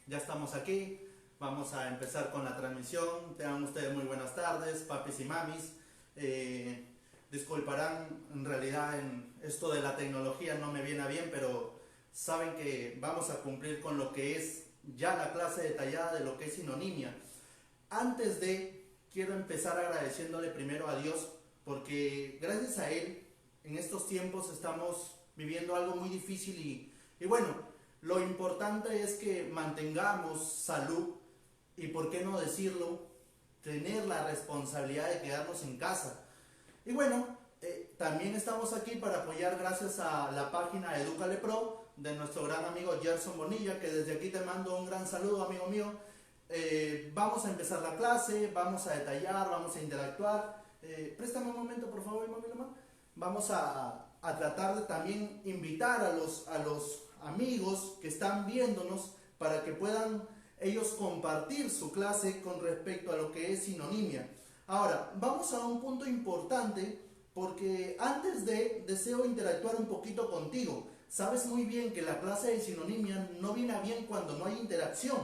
Ya estamos aquí, vamos a empezar con la transmisión. Tengan ustedes muy buenas tardes, papis y mamis. Disculparán, en realidad en esto de la tecnología no me viene bien, pero saben que vamos a cumplir con lo que es ya la clase detallada de lo que es sinonimia. Antes de, quiero empezar agradeciéndole primero a Dios, porque gracias a Él, en estos tiempos estamos viviendo algo muy difícil y bueno, lo importante es que mantengamos salud y, por qué no decirlo, tener la responsabilidad de quedarnos en casa. Y bueno, también estamos aquí para apoyar gracias a la página Edúcale Pro de nuestro gran amigo Gerson Bonilla, que desde aquí te mando un gran saludo, amigo mío. Vamos a empezar la clase, vamos a detallar, vamos a interactuar. Préstame un momento, por favor, mami, mamá. Vamos a tratar de también invitar a los amigos que están viéndonos para que puedan ellos compartir su clase con respecto a lo que es sinonimia. Ahora, vamos a un punto importante, porque antes deseo interactuar un poquito contigo. Sabes muy bien que la clase de sinonimia no viene bien cuando no hay interacción.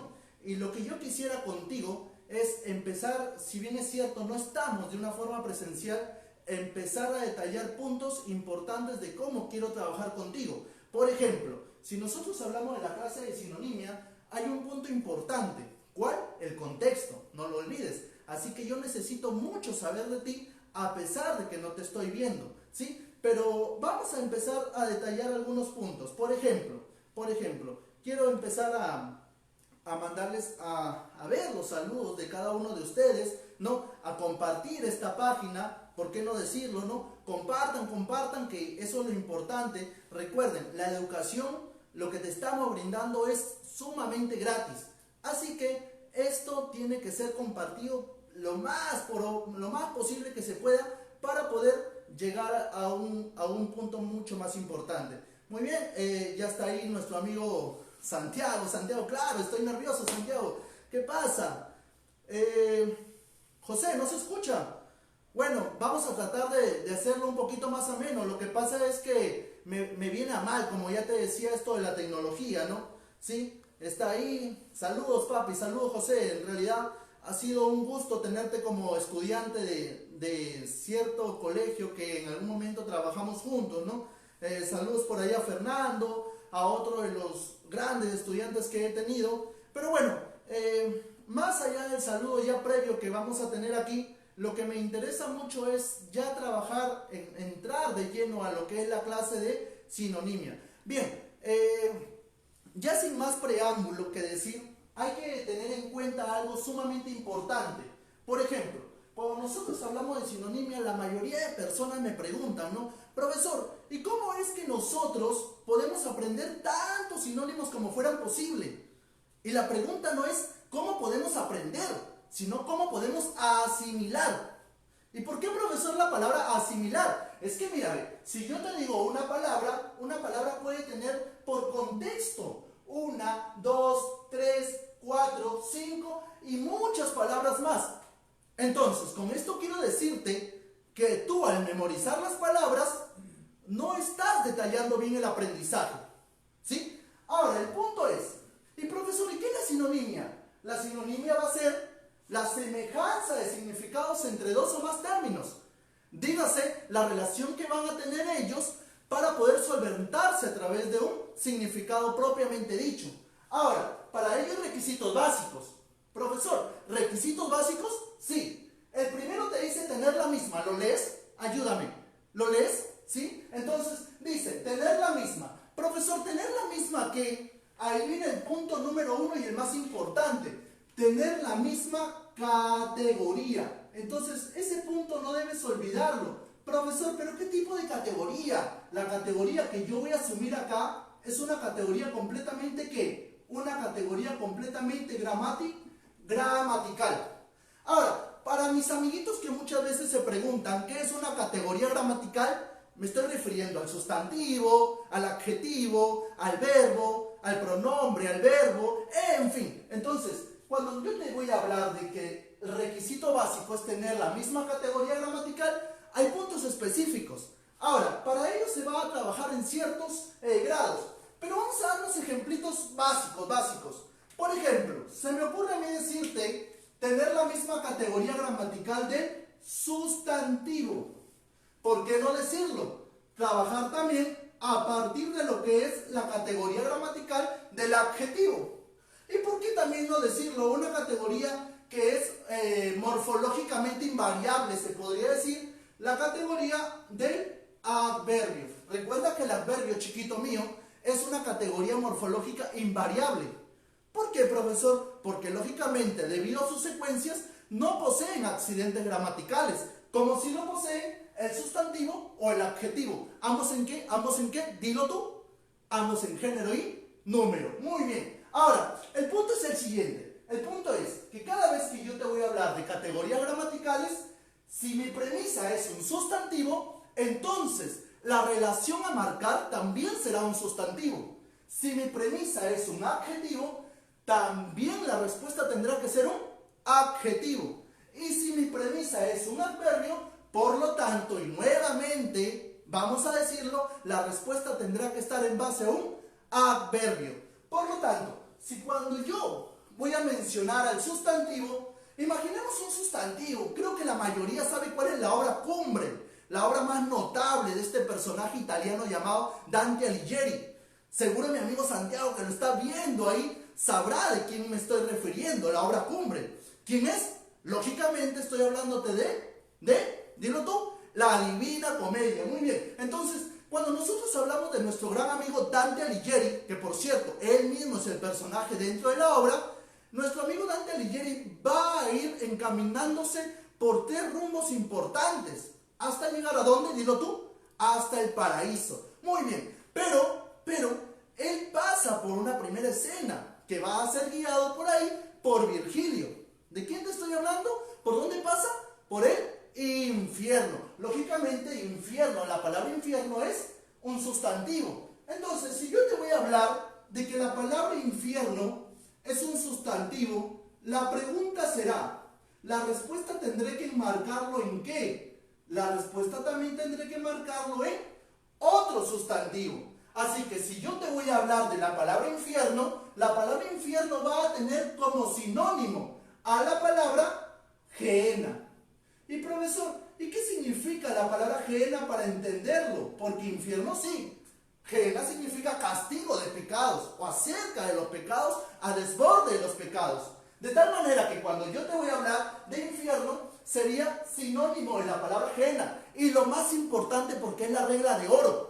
Y lo que yo quisiera contigo es empezar, si bien es cierto, no estamos de una forma presencial, empezar a detallar puntos importantes de cómo quiero trabajar contigo. Por ejemplo, si nosotros hablamos de la clase de sinonimia, hay un punto importante. ¿Cuál? El contexto, no lo olvides. Así que yo necesito mucho saber de ti, a pesar de que no te estoy viendo, ¿sí? Pero vamos a empezar a detallar algunos puntos. Por ejemplo, quiero empezar a mandarles a ver los saludos de cada uno de ustedes, ¿no? A compartir esta página, ¿por qué no decirlo, no? Compartan, que eso es lo importante. Recuerden, la educación, lo que te estamos brindando es sumamente gratis. Así que esto tiene que ser compartido lo más posible que se pueda para poder llegar a un punto mucho más importante. Muy bien, ya está ahí nuestro amigo Santiago, claro, estoy nervioso, Santiago. ¿Qué pasa? José, ¿no se escucha? Bueno, vamos a tratar de hacerlo un poquito más ameno. Lo que pasa es que me viene a mal, como ya te decía, esto de la tecnología, ¿no? ¿Sí? Está ahí. Saludos, papi, saludos, José. En realidad ha sido un gusto tenerte como estudiante de cierto colegio que en algún momento trabajamos juntos, ¿no? Saludos por allá a Fernando, a otro de los grandes estudiantes que he tenido. Pero bueno, más allá del saludo ya previo que vamos a tener aquí, lo que me interesa mucho es ya trabajar, entrar de lleno a lo que es la clase de sinonimia. Bien, ya sin más preámbulo que decir, hay que tener en cuenta algo sumamente importante. Por ejemplo, cuando nosotros hablamos de sinonimia, la mayoría de personas me preguntan, ¿no? Profesor, ¿y cómo es que nosotros podemos aprender tantos sinónimos como fueran posible? Y la pregunta no es cómo podemos aprender, sino cómo podemos asimilar. ¿Y por qué, profesor, la palabra asimilar? Es que mira, si yo te digo una palabra puede tener por contexto 1, 2, 3, 4, 5 y muchas palabras más. Entonces, con esto quiero decirte que tú, al memorizar las palabras, no estás detallando bien el aprendizaje, ¿sí? Ahora, el punto es, y profesor, ¿y qué es la sinonimia? La sinonimia va a ser la semejanza de significados entre dos o más términos. Dígase, la relación que van a tener ellos para poder solventarse a través de un significado propiamente dicho. Ahora, para ello hay requisitos básicos. Profesor, ¿requisitos básicos? Sí. El primero te dice tener la misma. ¿Lo lees? Ayúdame. ¿Lo lees? ¿Sí? Entonces, dice, tener la misma. Profesor, tener la misma que... Ahí viene el punto número 1 y el más importante. Tener la misma categoría. Entonces, ese punto no debes olvidarlo. Profesor, ¿pero qué tipo de categoría? La categoría que yo voy a asumir acá es una categoría completamente ¿qué? Una categoría completamente gramatical. Ahora, para mis amiguitos que muchas veces se preguntan ¿qué es una categoría gramatical? Me estoy refiriendo al sustantivo, al adjetivo, al verbo, al pronombre, al verbo, en fin. Entonces, cuando yo te voy a hablar de que el requisito básico es tener la misma categoría gramatical, hay puntos específicos. Ahora, para ello se va a trabajar en ciertos grados, pero vamos a dar unos ejemplitos básicos. Por ejemplo, se me ocurre a mí decirte tener la misma categoría gramatical de sustantivo. ¿Por qué no decirlo? Trabajar también a partir de lo que es la categoría gramatical del adjetivo. ¿Y por qué también no decirlo? Una categoría que es morfológicamente invariable, se podría decir, la categoría del adverbio. Recuerda que el adverbio, chiquito mío, es una categoría morfológica invariable. ¿Por qué, profesor? Porque lógicamente, debido a sus secuencias, no poseen accidentes gramaticales, como si lo poseen el sustantivo o el adjetivo. ¿Ambos en qué? ¿Ambos en qué? Dilo tú. Ambos en género y número. Muy bien. Ahora, el punto es el siguiente. El punto es que cada vez que yo te voy a hablar de categorías gramaticales, si mi premisa es un sustantivo, entonces la relación a marcar también será un sustantivo. Si mi premisa es un adjetivo, también la respuesta tendrá que ser un adjetivo. Y si mi premisa es un adverbio, por lo tanto, y nuevamente, vamos a decirlo, la respuesta tendrá que estar en base a un adverbio. Por lo tanto, si cuando yo voy a mencionar al sustantivo, imaginemos un sustantivo, creo que la mayoría sabe cuál es la obra cumbre, la obra más notable de este personaje italiano llamado Dante Alighieri. Seguro mi amigo Santiago, que lo está viendo ahí, sabrá de quién me estoy refiriendo, la obra cumbre. ¿Quién es? Lógicamente estoy hablándote dilo tú, la Divina Comedia. Muy bien, entonces, cuando nosotros hablamos de nuestro gran amigo Dante Alighieri, que por cierto, él mismo es el personaje dentro de la obra, nuestro amigo Dante Alighieri va a ir encaminándose por 3 rumbos importantes, hasta llegar ¿a dónde? Dilo tú, hasta el paraíso. Muy bien, pero, él pasa por una primera escena, que va a ser guiado por ahí, por Virgilio. ¿De quién te estoy hablando? ¿Por dónde pasa? Por el infierno. Lógicamente, infierno, la palabra infierno es un sustantivo. Entonces, si yo te voy a hablar de que la palabra infierno es un sustantivo, la pregunta será, ¿la respuesta tendré que enmarcarlo en qué? La respuesta también tendré que marcarlo en otro sustantivo. Así que si yo te voy a hablar de la palabra infierno, la palabra infierno va a tener como sinónimo a la palabra gehenna. Y profesor, ¿y qué significa la palabra gehenna para entenderlo? Porque infierno sí. Gehenna significa castigo de pecados o acerca de los pecados, a desborde de los pecados. De tal manera que cuando yo te voy a hablar de infierno, sería sinónimo de la palabra gehenna. Y lo más importante, porque es la regla de oro.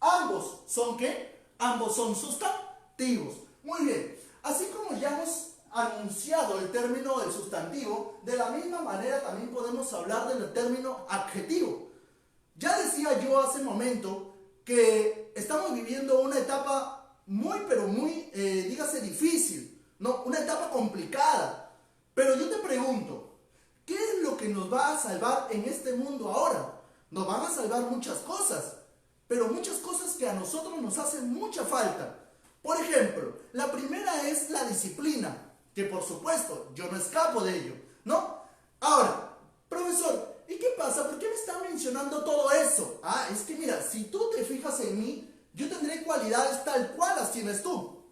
Ambos son ¿qué? Ambos son sustantivos. Muy bien. Así como ya hemos anunciado el término del sustantivo, de la misma manera también podemos hablar del término adjetivo. Ya decía yo hace un momento que estamos viviendo una etapa muy, pero muy, dígase, difícil, ¿no? Una etapa complicada. Pero yo te pregunto, ¿qué es lo que nos va a salvar en este mundo ahora? Nos van a salvar muchas cosas, pero muchas cosas que a nosotros nos hacen mucha falta. Por ejemplo, la primera es la disciplina, que por supuesto yo no escapo de ello, ¿no? Ahora, profesor, ¿y qué pasa? ¿Por qué me está mencionando todo eso? Ah, es que mira, si tú te fijas en mí, yo tendré cualidades tal cual las tienes tú.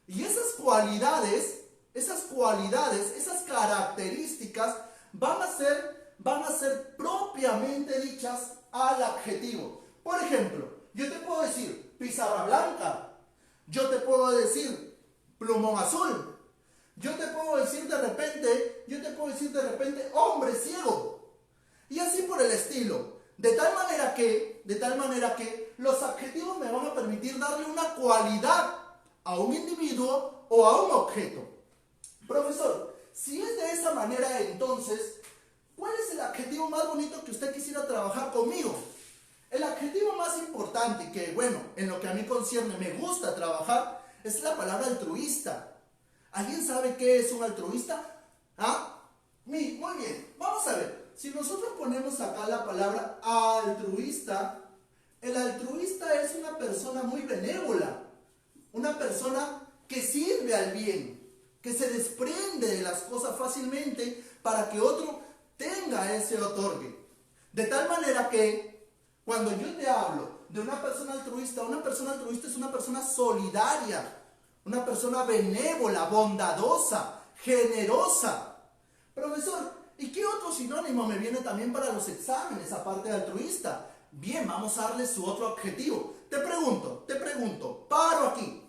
Y esas cualidades, esas características van a ser propiamente dichas al adjetivo. Por ejemplo, yo te puedo decir pizarra blanca, yo te puedo decir plumón azul, yo te puedo decir de repente hombre ciego, y así por el estilo, de tal manera que los adjetivos me van a permitir darle una cualidad a un individuo o a un objeto. Profesor, si es de esa manera, entonces, ¿cuál es el adjetivo más bonito que usted quisiera trabajar conmigo? El adjetivo más importante que, bueno, en lo que a mí concierne me gusta trabajar, es la palabra altruista. ¿Alguien sabe qué es un altruista? ¿Ah? Muy bien, vamos a ver. Si nosotros ponemos acá la palabra altruista, el altruista es una persona muy benévola, una persona que sirve al bien, que se desprende de las cosas fácilmente para que otro tenga ese otorgue. De tal manera que cuando yo te hablo de una persona altruista es una persona solidaria, Una persona benévola, bondadosa, generosa. Profesor, ¿y qué otro sinónimo me viene también para los exámenes, aparte de altruista? Bien, vamos a darle su otro adjetivo. Te pregunto, paro aquí.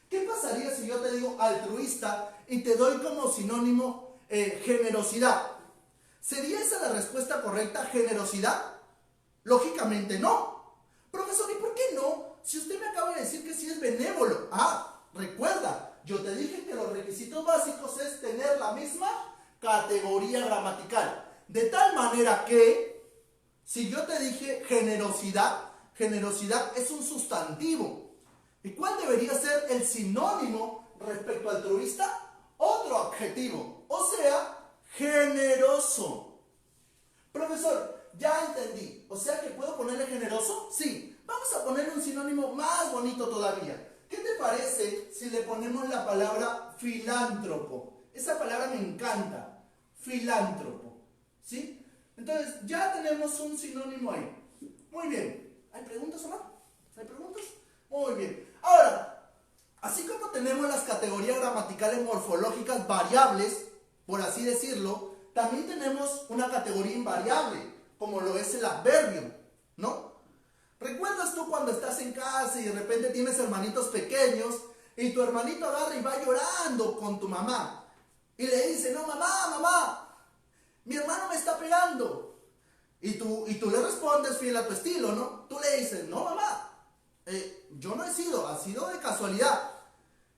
¿Qué pasaría si yo te digo altruista y te doy como sinónimo generosidad? ¿Sería esa la respuesta correcta, generosidad? Lógicamente no. Profesor, ¿y por qué no? Si usted me acaba de decir que sí es benévolo. Recuerda, yo te dije que los requisitos básicos es tener la misma categoría gramatical. De tal manera que, si yo te dije generosidad, generosidad es un sustantivo. ¿Y cuál debería ser el sinónimo respecto al altruista? Otro adjetivo, o sea, generoso. Profesor, ya entendí. O sea que puedo ponerle generoso. Sí, vamos a ponerle un sinónimo más bonito todavía. ¿Qué te parece si le ponemos la palabra filántropo? Esa palabra me encanta, filántropo, ¿sí? Entonces ya tenemos un sinónimo ahí. Muy bien. ¿Hay preguntas o no? ¿Hay preguntas? Muy bien. Ahora, así como tenemos las categorías gramaticales morfológicas variables, por así decirlo, también tenemos una categoría invariable, como lo es el adverbio, ¿no? ¿Recuerdas tú cuando estás en casa y de repente tienes hermanitos pequeños y tu hermanito agarra y va llorando con tu mamá y le dice, no, mamá, mi hermano me está pegando? Y tú le respondes fiel a tu estilo, ¿no? Tú le dices, no, mamá, yo no he sido, ha sido de casualidad.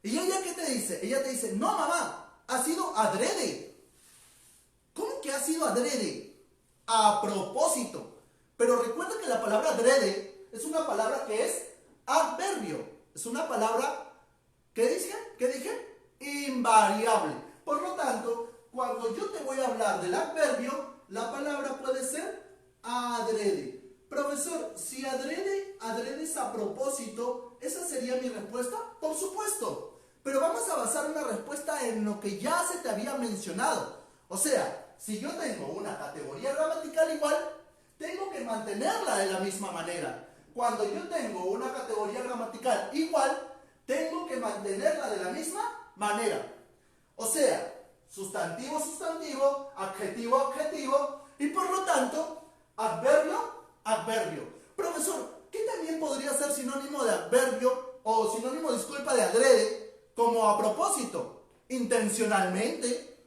¿Y ella qué te dice? Ella te dice, no, mamá, ha sido adrede. ¿Cómo que ha sido adrede? A propósito. Pero recuerda que la palabra adrede es una palabra que es adverbio. Es una palabra, ¿qué dije? Invariable. Por lo tanto, cuando yo te voy a hablar del adverbio, la palabra puede ser adrede. Profesor, si adrede es a propósito, ¿esa sería mi respuesta? Por supuesto. Pero vamos a basar una respuesta en lo que ya se te había mencionado. O sea, si yo tengo una categoría gramatical igual, tengo que mantenerla de la misma manera. Cuando yo tengo una categoría gramatical igual, tengo que mantenerla de la misma manera. O sea, sustantivo, adjetivo, y por lo tanto, adverbio. Profesor, ¿qué también podría ser sinónimo de adverbio o sinónimo, de adrede, como a propósito? Intencionalmente,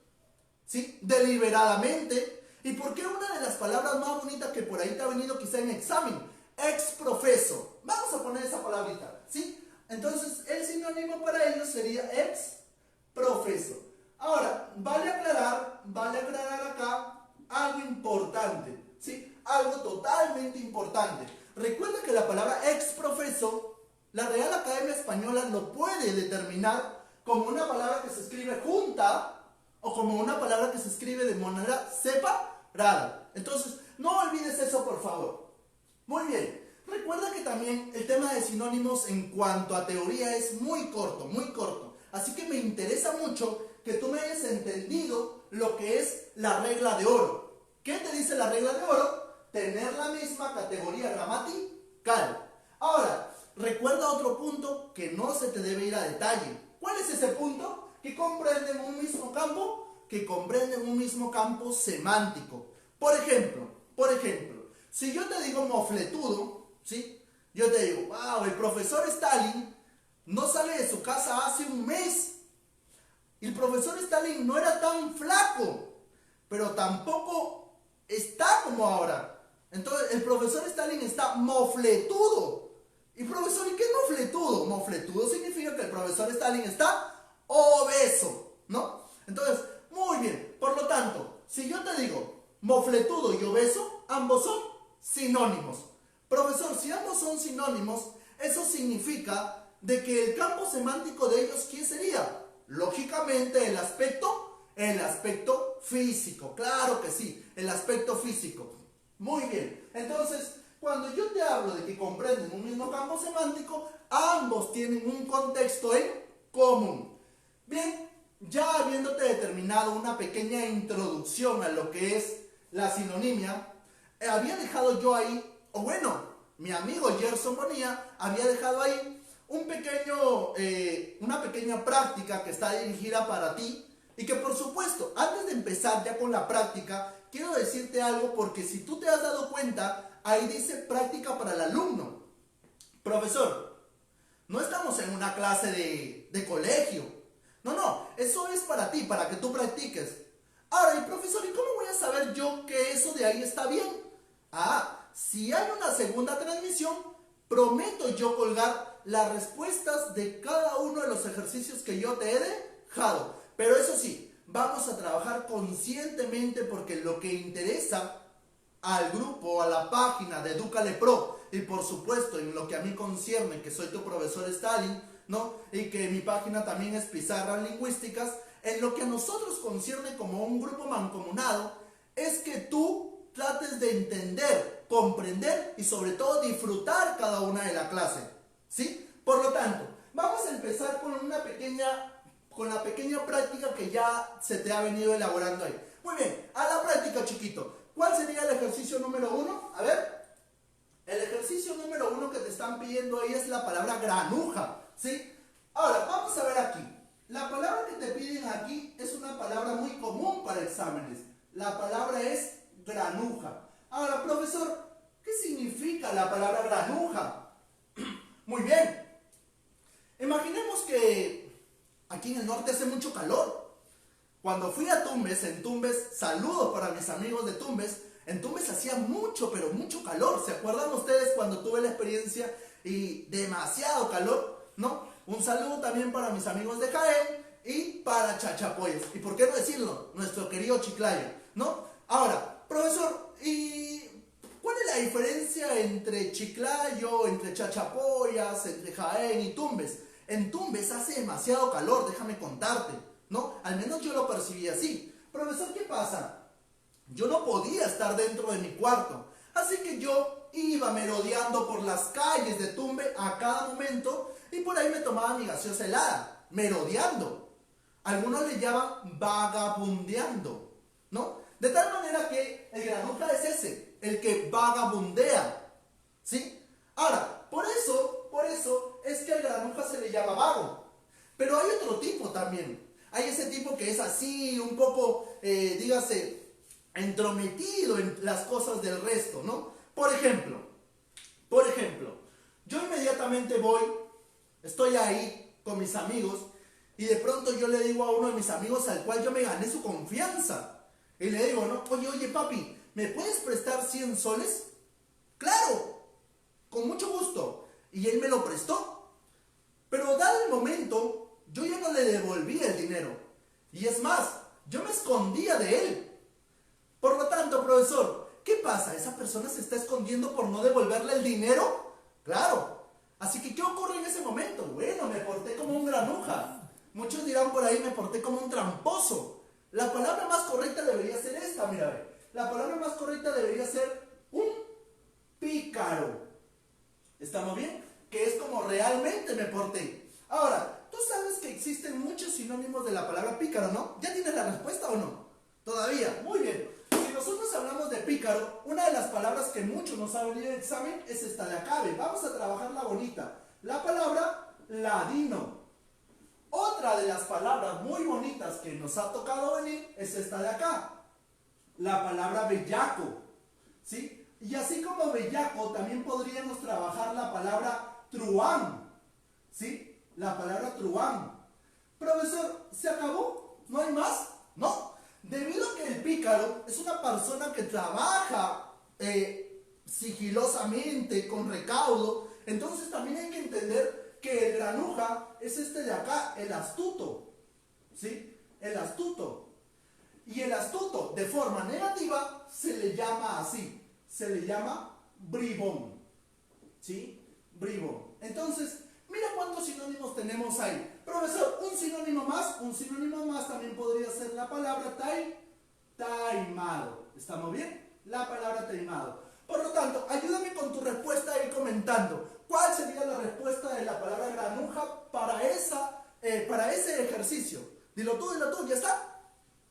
¿sí? Deliberadamente. ¿Y por qué una de las palabras más bonitas que por ahí te ha venido quizá en examen? Exprofeso. Vamos a poner esa palabrita, ¿sí? Entonces, el sinónimo para ello sería exprofeso. Ahora, vale aclarar acá algo importante, ¿sí? Algo totalmente importante. Recuerda que la palabra exprofeso, la Real Academia Española lo puede determinar como una palabra que se escribe junta o como una palabra que se escribe de manera separada. Entonces, no olvides eso, por favor. Muy bien. Recuerda que también el tema de sinónimos en cuanto a teoría es muy corto, muy corto. Así que me interesa mucho que tú me hayas entendido lo que es la regla de oro. ¿Qué te dice la regla de oro? Tener la misma categoría gramatical. Ahora, recuerda otro punto que no se te debe ir a detalle. ¿Cuál es ese punto? Que comprenden un mismo campo, semántico. Por ejemplo, si yo te digo mofletudo, ¿sí? Yo te digo, wow, el profesor Stalin no sale de su casa hace un mes. El profesor Stalin no era tan flaco, pero tampoco está como ahora. Entonces, el profesor Stalin está mofletudo. Y profesor, ¿y qué es mofletudo? Mofletudo significa que el profesor Stalin está obeso, ¿no? Entonces, muy bien. Por lo tanto, si yo te digo mofletudo y obeso, ambos son sinónimos. Profesor, si ambos son sinónimos, eso significa de que el campo semántico de ellos, ¿qué sería? Lógicamente el aspecto físico. Claro que sí, el aspecto físico. Muy bien. Entonces, cuando yo te hablo de que comprenden un mismo campo semántico, ambos tienen un contexto en común. Bien, ya habiéndote determinado una pequeña introducción a lo que es la sinonimia, había dejado yo ahí, o bueno, mi amigo Gerson Bonilla había dejado ahí una pequeña práctica que está dirigida para ti y que por supuesto, antes de empezar ya con la práctica, quiero decirte algo porque si tú te has dado cuenta, ahí dice práctica para el alumno. Profesor, no estamos en una clase de colegio. No, eso es para ti, para que tú practiques. Ahora, y profesor, ¿y cómo voy a saber yo que eso de ahí está bien? Si hay una segunda transmisión, prometo yo colgar las respuestas de cada uno de los ejercicios que yo te he dejado. Pero eso sí, vamos a trabajar conscientemente porque lo que interesa al grupo, a la página de Edúcale Pro y por supuesto en lo que a mí concierne, que soy tu profesor Stalin, ¿no? Y que mi página también es Pizarras Lingüísticas, en lo que a nosotros concierne como un grupo mancomunado, es que tú trates de entender, comprender y sobre todo disfrutar cada una de la clase, ¿sí? Por lo tanto, vamos a empezar con la pequeña práctica que ya se te ha venido elaborando ahí. Muy bien, a la práctica, chiquito. ¿Cuál sería el ejercicio número 1? A ver, el ejercicio número 1 que te están pidiendo ahí es la palabra granuja, ¿sí? Ahora, vamos a ver aquí. La palabra que te piden aquí es una palabra muy común para exámenes. La palabra es granuja. Ahora, profesor, ¿qué significa la palabra granuja? Muy bien. Imaginemos que aquí en el norte hace mucho calor. Cuando fui a Tumbes, en Tumbes, saludos para mis amigos de Tumbes, en Tumbes hacía mucho, pero mucho calor. ¿Se acuerdan ustedes cuando tuve la experiencia y demasiado calor? ¿No? Un saludo también para mis amigos de Jaén y para Chachapoyas. ¿Y por qué no decirlo? Nuestro querido Chiclayo, ¿no? Ahora, profesor, ¿y cuál es la diferencia entre Chiclayo, entre Chachapoyas, entre Jaén y Tumbes? En Tumbes hace demasiado calor, déjame contarte, ¿no? Al menos yo lo percibí así. Profesor, ¿qué pasa? Yo no podía estar dentro de mi cuarto, así que yo iba merodeando por las calles de Tumbe a cada momento y por ahí me tomaba mi gaseosa helada, merodeando. Algunos le llaman vagabundeando, ¿no? De tal manera que el granuja es ese, el que vagabundea, ¿sí? Ahora, por eso es que al granuja se le llama vago. Pero hay otro tipo también. Hay ese tipo que es así, un poco, dígase, entrometido en las cosas del resto, ¿no? Por ejemplo, yo inmediatamente estoy ahí con mis amigos y de pronto yo le digo a uno de mis amigos al cual yo me gané su confianza y le digo, ¿no? Oye papi, ¿me puedes prestar 100 soles? Claro, con mucho gusto. Y él me lo prestó. Pero dado el momento, yo ya no le devolví el dinero. Y es más, yo me escondía de él. Por lo tanto, profesor, ¿qué pasa? ¿Esa persona se está escondiendo por no devolverle el dinero? Claro. Así que, ¿qué ocurre en ese momento? Bueno, me porté como un granuja. Muchos dirán por ahí, me porté como un tramposo. La palabra más correcta debería ser esta, mira, ve. La palabra más correcta debería ser un pícaro. ¿Estamos bien? Que es como realmente me porté. Ahora, tú sabes que existen muchos sinónimos de la palabra pícaro, ¿no? ¿Ya tienes la respuesta o no? Todavía, muy bien. Si nosotros hablamos de pícaro, una de las palabras que mucho nos ha venido en examen es esta de acá. Vamos a trabajarla bonita. La palabra ladino. Otra de las palabras muy bonitas que nos ha tocado venir es esta de acá. La palabra bellaco. ¿Sí? Y así como bellaco, también podríamos trabajar la palabra truán. ¿Sí? La palabra truán. Profesor, ¿se acabó? ¿No hay más? No. Debido a que el pícaro es una persona que trabaja sigilosamente, con recaudo, entonces también hay que entender que el granuja es este de acá, el astuto. ¿Sí? El astuto. Y el astuto, de forma negativa, se le llama así. Se le llama bribón. ¿Sí? Bribón. Entonces, mira cuántos sinónimos tenemos ahí. Profesor, un sinónimo más también podría ser la palabra taimado. ¿Estamos bien? La palabra taimado. Por lo tanto, ayúdame con tu respuesta a ir comentando. ¿Cuál sería la respuesta de la palabra granuja para ese ejercicio? Dilo tú, ¿ya está?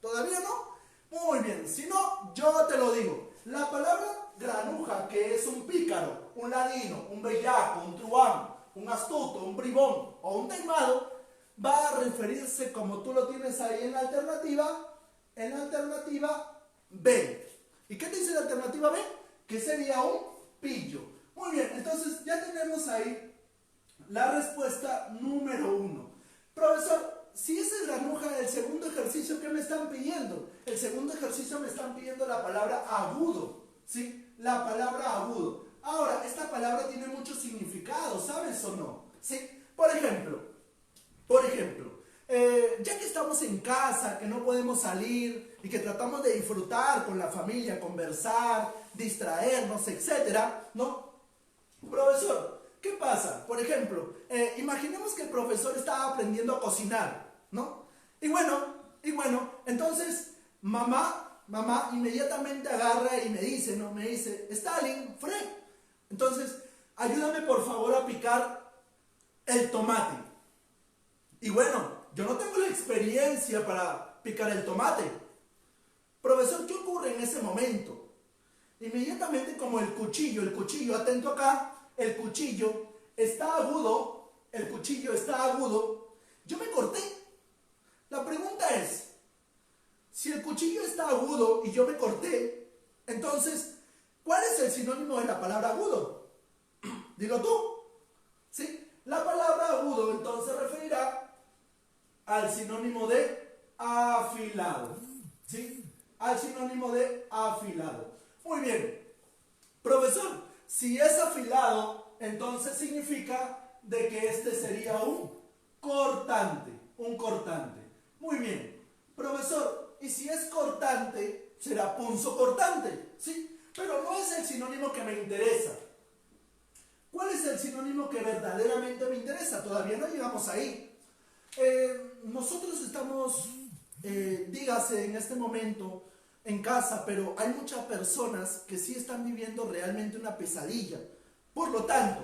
¿Todavía no? Muy bien, si no, yo te lo digo. La palabra granuja, que es un pícaro, un ladino, un bellaco, un truán, un astuto, un bribón o un taimado, va a referirse, como tú lo tienes ahí en la alternativa B. ¿Y qué te dice la alternativa B? Que sería un pillo. Muy bien, entonces ya tenemos ahí la respuesta número 1. Profesor, si esa es la granuja del segundo ejercicio, ¿qué me están pidiendo? El segundo ejercicio me están pidiendo la palabra agudo, ¿sí? La palabra agudo. Ahora, esta palabra tiene mucho significado, ¿sabes o no? ¿Sí? Por ejemplo, ya que estamos en casa, que no podemos salir y que tratamos de disfrutar con la familia, conversar, distraernos, etcétera, ¿no? Profesor, ¿qué pasa? Por ejemplo, imaginemos que el profesor estaba aprendiendo a cocinar, ¿no? Y bueno, entonces mamá inmediatamente agarra y me dice, ¿no? Me dice, Stalin, Fred, entonces ayúdame por favor a picar el tomate. Y bueno, yo no tengo la experiencia para picar el tomate. Profesor, ¿qué ocurre en ese momento? Inmediatamente como el cuchillo, atento acá, el cuchillo está agudo, yo me corté. La pregunta es, si el cuchillo está agudo y yo me corté, entonces, ¿cuál es el sinónimo de la palabra agudo? Dilo tú, ¿sí? La palabra agudo entonces referirá al sinónimo de afilado, ¿sí? Al sinónimo de afilado. Muy bien, profesor, si es afilado, entonces significa de que este sería un cortante, Muy bien, profesor, y si es cortante, será punzocortante, ¿sí? Pero no es el sinónimo que me interesa. ¿Cuál es el sinónimo que verdaderamente me interesa? Todavía no llegamos ahí. Nosotros estamos, dígase en este momento, en casa, pero hay muchas personas que sí están viviendo realmente una pesadilla. Por lo tanto,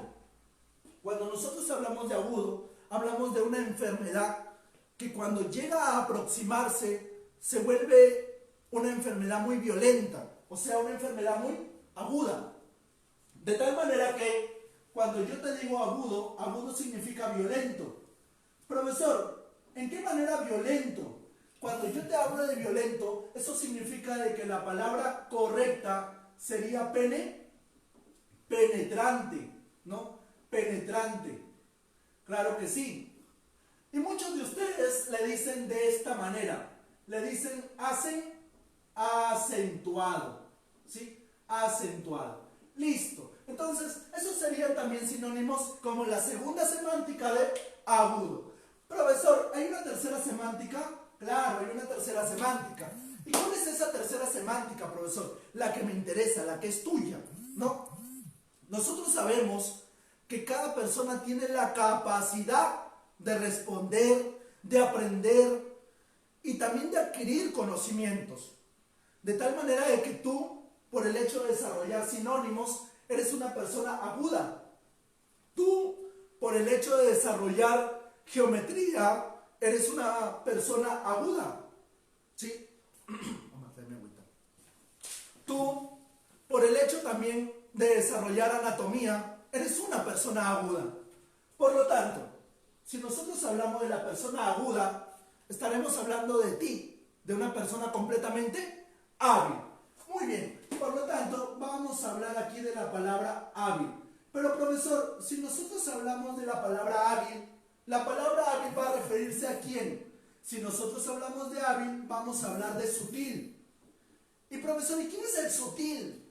cuando nosotros hablamos de agudo, hablamos de una enfermedad que cuando llega a aproximarse se vuelve una enfermedad muy violenta, o sea, una enfermedad muy aguda. De tal manera que cuando yo te digo agudo, agudo significa violento. Profesor, ¿en qué manera violento? Cuando yo te hablo de violento, eso significa de que la palabra correcta sería penetrante, ¿no? Penetrante. Claro que sí. Y muchos de ustedes le dicen de esta manera. Le dicen acentuado, ¿sí? Acentuado. Listo. Entonces, esos serían también sinónimos como la segunda semántica de agudo. Profesor, ¿hay una tercera semántica? Claro, hay una tercera semántica. ¿Y cuál es esa tercera semántica, profesor? La que me interesa, la que es tuya, ¿no? Nosotros sabemos que cada persona tiene la capacidad de responder, de aprender y también de adquirir conocimientos. De tal manera de que tú, por el hecho de desarrollar sinónimos, eres una persona aguda. Tú, por el hecho de desarrollar geometría, eres una persona aguda, ¿sí? Vamos a hacerme agüita. Tú, por el hecho también de desarrollar anatomía, eres una persona aguda. Por lo tanto, si nosotros hablamos de la persona aguda, estaremos hablando de ti, de una persona completamente hábil. Muy bien, por lo tanto, vamos a hablar aquí de la palabra hábil. Pero profesor, si nosotros hablamos de la palabra hábil va a referirse a quién. Si nosotros hablamos de hábil, vamos a hablar de sutil. Y profesor, ¿y quién es el sutil?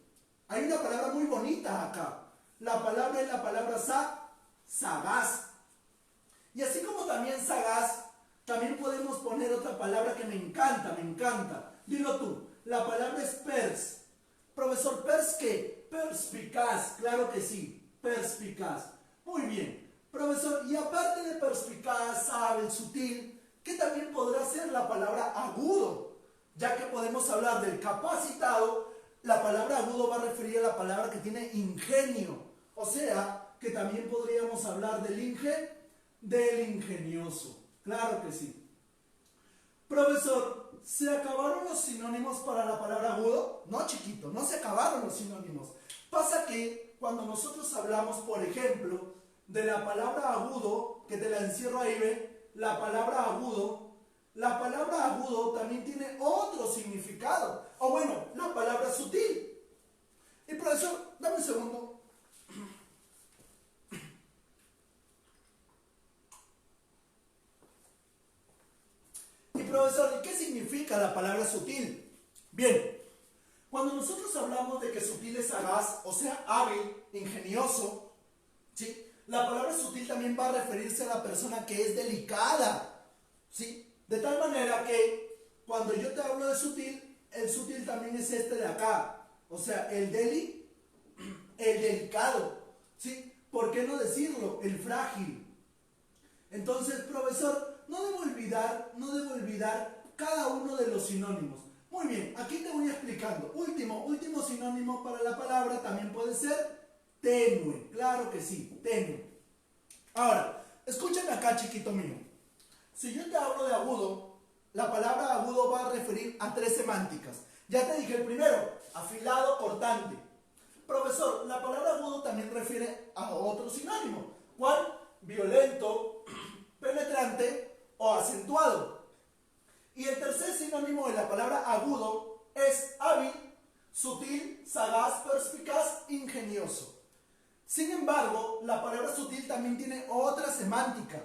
Hay una palabra muy bonita acá. La palabra es la palabra sagaz. Y así como también sagaz, también podemos poner otra palabra que me encanta. Dilo tú, la palabra es pers. Profesor, ¿pers qué? Perspicaz, claro que sí, perspicaz. Muy bien. Profesor, y aparte de perspicaz, hábil, sutil, ¿qué también podrá ser la palabra agudo? Ya que podemos hablar del capacitado, la palabra agudo va a referir a la palabra que tiene ingenio. O sea, que también podríamos hablar del ingenioso. Claro que sí. Profesor, ¿se acabaron los sinónimos para la palabra agudo? No, chiquito, no se acabaron los sinónimos. Pasa que cuando nosotros hablamos, por ejemplo, de la palabra agudo, que te la encierro ahí, ¿ve? La palabra agudo también tiene otro significado. O bueno, la palabra sutil. Y profesor, dame un segundo. Y profesor, ¿qué significa la palabra sutil? Bien, cuando nosotros hablamos de que sutil es sagaz, o sea, hábil, ingenioso, ¿sí? La palabra sutil también va a referirse a la persona que es delicada, ¿sí? De tal manera que cuando yo te hablo de sutil, el sutil también es este de acá, o sea, el delicado, ¿sí? ¿Por qué no decirlo? El frágil. Entonces, profesor, no debo olvidar cada uno de los sinónimos. Muy bien, aquí te voy explicando. Último sinónimo para la palabra también puede ser tenue. Claro que sí, tenue. Ahora, escúchame acá, chiquito mío. Si yo te hablo de agudo, la palabra agudo va a referir a tres semánticas. Ya te dije el primero, afilado, cortante. Profesor, la palabra agudo también refiere a otro sinónimo. ¿Cuál? Violento, penetrante o acentuado. Y el tercer sinónimo de la palabra agudo es hábil, sutil, sagaz, perspicaz, ingenioso. Sin embargo, la palabra sutil también tiene otra semántica.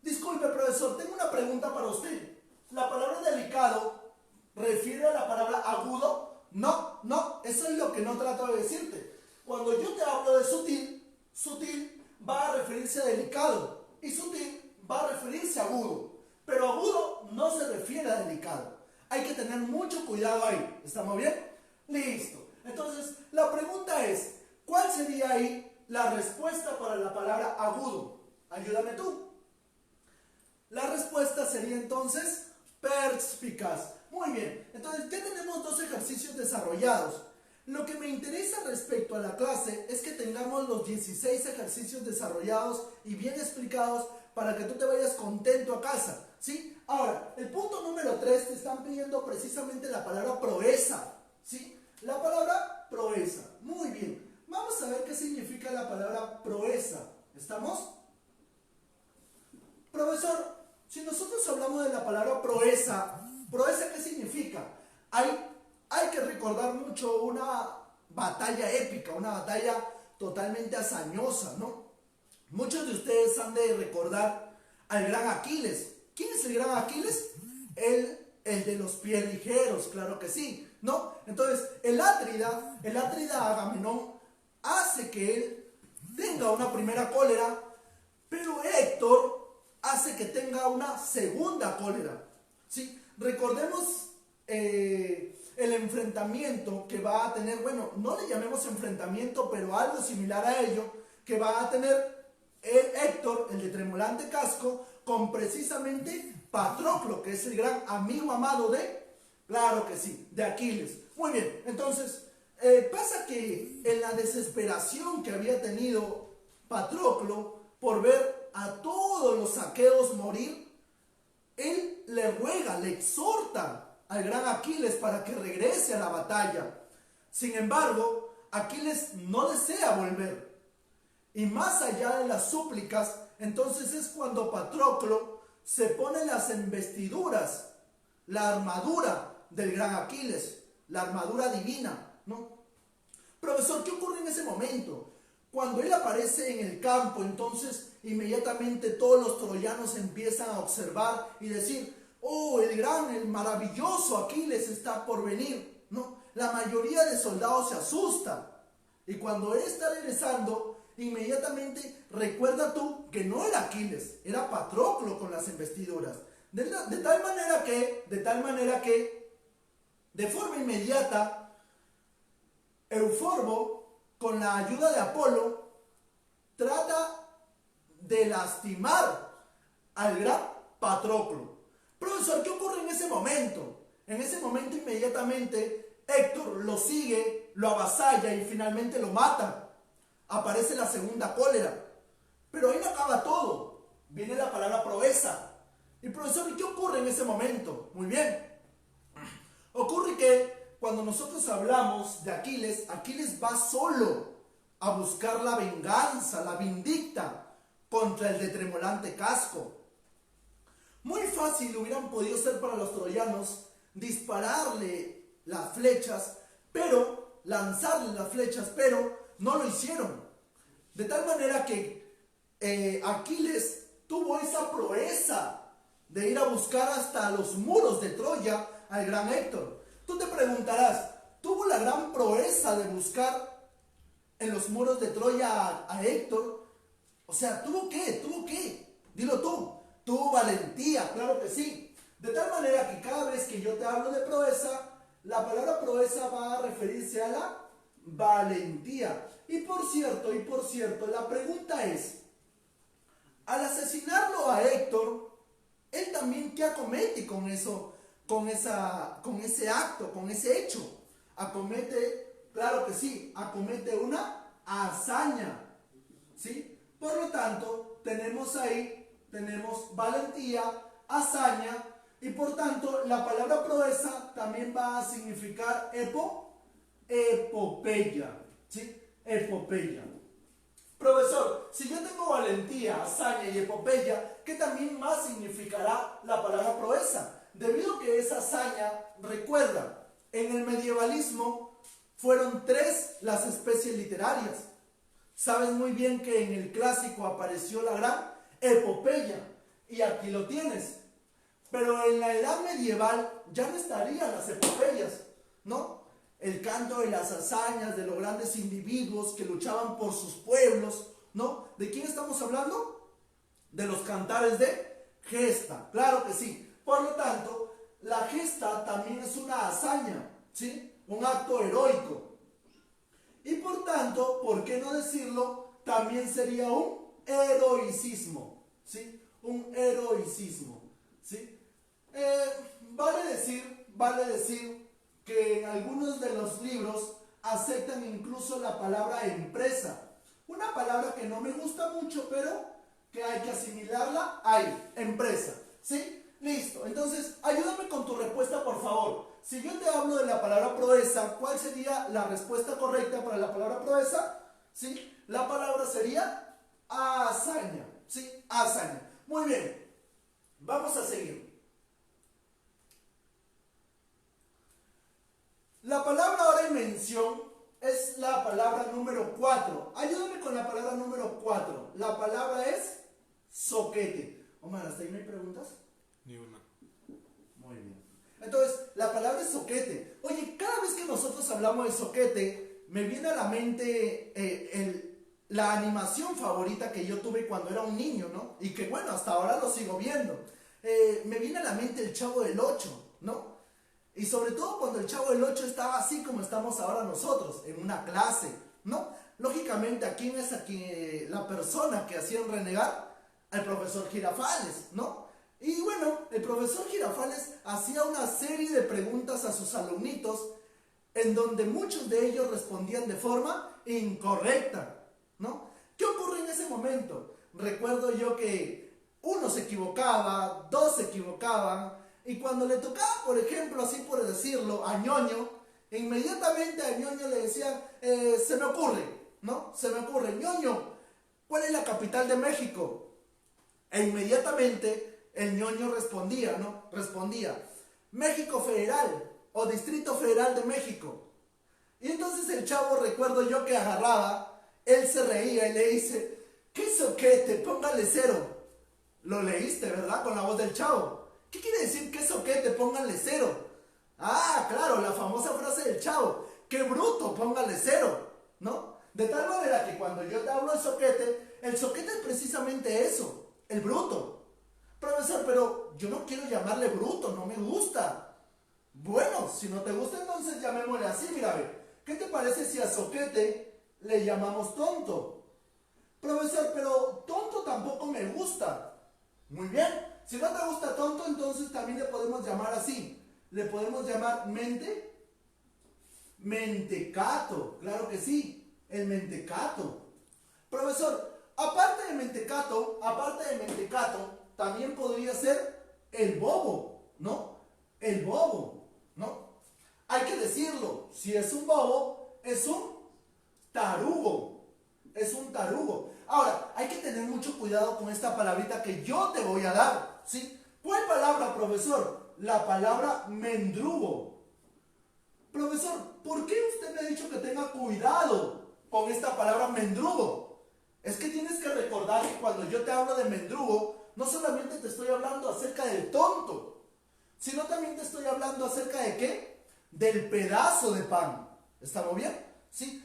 Disculpe, profesor, tengo una pregunta para usted. ¿La palabra delicado refiere a la palabra agudo? No, eso es lo que no trato de decirte. Cuando yo te hablo de sutil va a referirse a delicado y sutil va a referirse a agudo. Pero agudo no se refiere a delicado. Hay que tener mucho cuidado ahí. ¿Estamos bien? Listo. Entonces, la pregunta es, ¿cuál sería ahí la respuesta para la palabra agudo? Ayúdame tú. La respuesta sería entonces perspicaz. Muy bien. Entonces, ya tenemos dos ejercicios desarrollados. Lo que me interesa respecto a la clase es que tengamos los 16 ejercicios desarrollados y bien explicados para que tú te vayas contento a casa, ¿sí? Ahora, el punto número 3 te están pidiendo precisamente la palabra proeza, ¿sí? La palabra proeza. Muy bien. Vamos a ver qué significa la palabra proeza. ¿Estamos? Profesor, si nosotros hablamos de la palabra proeza, ¿proeza qué significa? Hay que recordar mucho una batalla épica, una batalla totalmente hazañosa, ¿no? Muchos de ustedes han de recordar al gran Aquiles. ¿Quién es el gran Aquiles? El de los pies ligeros, claro que sí, ¿no? Entonces, el Atrida Agamenón hace que él tenga una primera cólera, pero Héctor hace que tenga una segunda cólera, ¿sí? Recordemos el enfrentamiento que va a tener, bueno, no le llamemos enfrentamiento, pero algo similar a ello, que va a tener Héctor, el de tremolante casco, con precisamente Patroclo, que es el gran amigo amado claro que sí, de Aquiles. Muy bien, entonces, pasa que en la desesperación que había tenido Patroclo por ver a todos los aqueos morir, él le ruega, le exhorta al gran Aquiles para que regrese a la batalla. Sin embargo, Aquiles no desea volver. Y más allá de las súplicas, entonces es cuando Patroclo se pone las embestiduras, la armadura del gran Aquiles, la armadura divina, ¿no? Profesor, ¿qué ocurre en ese momento? Cuando él aparece en el campo, entonces inmediatamente todos los troyanos empiezan a observar y decir, oh, el maravilloso Aquiles está por venir, ¿no? La mayoría de soldados se asusta. Y cuando él está regresando, inmediatamente recuerda tú que no era Aquiles, era Patroclo con las investiduras. De tal manera que, de forma inmediata, Euforbo, con la ayuda de Apolo, trata de lastimar al gran Patroclo. Profesor, ¿qué ocurre en ese momento? En ese momento inmediatamente Héctor lo sigue, lo avasalla y finalmente lo mata. Aparece la segunda cólera. Pero ahí no acaba todo. Viene la palabra proeza. Y profesor, ¿y qué ocurre en ese momento? Muy bien. Ocurre que cuando nosotros hablamos de Aquiles, Aquiles va solo. a buscar la venganza, la vindicta contra el de tremolante casco. Muy fácil hubieran podido ser para los troyanos dispararle las flechas, pero lanzarle las flechas, pero no lo hicieron. De tal manera que Aquiles tuvo esa proeza de ir a buscar hasta los muros de Troya al gran Héctor. Tú te preguntarás, ¿tuvo la gran proeza de buscar en los muros de Troya a Héctor? O sea, ¿tuvo qué? ¿Tuvo qué? Dilo tú. ¿Tuvo valentía? Claro que sí. De tal manera que cada vez que yo te hablo de proeza, la palabra proeza va a referirse a la valentía. Y por cierto, la pregunta es, al asesinarlo a Héctor, él también ¿qué acomete con eso? Con ese acto, con ese hecho. Acomete, claro que sí, acomete una hazaña. ¿Sí? Por lo tanto, tenemos valentía, hazaña, y por tanto la palabra proeza también va a significar epopeya. ¿Sí? Epopeya. Profesor, si yo tengo valentía, hazaña y epopeya, ¿qué también más significará la palabra proeza? Debido a que esa hazaña, recuerda, en el medievalismo fueron 3 las especies literarias. Sabes muy bien que en el clásico apareció la gran epopeya, y aquí lo tienes. Pero en la edad medieval ya no estarían las epopeyas, ¿no? El canto de las hazañas de los grandes individuos que luchaban por sus pueblos, ¿no? ¿De quién estamos hablando? De los cantares de gesta, claro que sí. Por lo tanto, la gesta también es una hazaña, ¿sí? Un acto heroico. Y por tanto, ¿por qué no decirlo? También sería un heroicismo, ¿sí? Un heroicismo, ¿sí? Vale decir que en algunos de los libros aceptan incluso la palabra empresa. Una palabra que no me gusta mucho, pero que hay que asimilarla ahí, empresa, ¿sí? Listo, entonces ayúdame con tu respuesta, por favor. Si yo te hablo de la palabra proeza, ¿cuál sería la respuesta correcta para la palabra proeza? ¿Sí? La palabra sería hazaña, ¿sí? Hazaña. Muy bien, vamos a seguir. La palabra ahora en mención es la palabra número 4. Ayúdame con la palabra número 4. La palabra es zoquete. Omar, ¿hasta ahí no hay preguntas? Ni una. Muy bien. Entonces, la palabra es zoquete. Oye, cada vez que nosotros hablamos de zoquete, me viene a la mente la animación favorita que yo tuve cuando era un niño, ¿no? Y que bueno, hasta ahora lo sigo viendo. Me viene a la mente el Chavo del Ocho, ¿no? Y sobre todo cuando el Chavo del Ocho estaba así como estamos ahora nosotros, en una clase, ¿no? Lógicamente, ¿a quién es la persona que hacían renegar? Al profesor Girafales, ¿no? Y bueno, el profesor Girafales hacía una serie de preguntas a sus alumnitos en donde muchos de ellos respondían de forma incorrecta, ¿no? ¿Qué ocurre en ese momento? Recuerdo yo que uno se equivocaba, 2 se equivocaban, y cuando le tocaba, por ejemplo, así por decirlo, a Ñoño, inmediatamente a Ñoño le decían, se me ocurre, ¿no? Se me ocurre, Ñoño, ¿cuál es la capital de México? E inmediatamente el Ñoño respondía, ¿no? Respondía, México Federal o Distrito Federal de México. Y entonces el chavo, recuerdo yo que agarraba, él se reía y le dice, ¿qué soquete? Póngale 0. Lo leíste, ¿verdad? Con la voz del chavo. ¿Qué quiere decir que soquete? Póngale 0. Ah, claro, la famosa frase del chavo. ¡Qué bruto! Póngale 0, ¿no? De tal manera que cuando yo te hablo de soquete, el soquete es precisamente eso, el bruto. Profesor, pero yo no quiero llamarle bruto, no me gusta. Bueno, si no te gusta, entonces llamémosle así, mira, a ver. ¿Qué te parece si a soquete le llamamos tonto? Profesor, pero tonto tampoco me gusta. Muy bien. Si no te gusta tonto, entonces también le podemos llamar así. Le podemos llamar mentecato. Claro que sí, el mentecato. Profesor, aparte de mentecato, también podría ser el bobo, ¿no? El bobo, ¿no? Hay que decirlo, si es un bobo, es un tarugo, esta palabrita que yo te voy a dar, ¿sí? ¿Cuál palabra, profesor? La palabra mendrugo. Profesor, ¿por qué usted me ha dicho que tenga cuidado con esta palabra mendrugo? Es que tienes que recordar que cuando yo te hablo de mendrugo, no solamente te estoy hablando acerca del tonto, sino también te estoy hablando acerca de ¿qué? Del pedazo de pan. ¿Estamos bien? ¿Sí?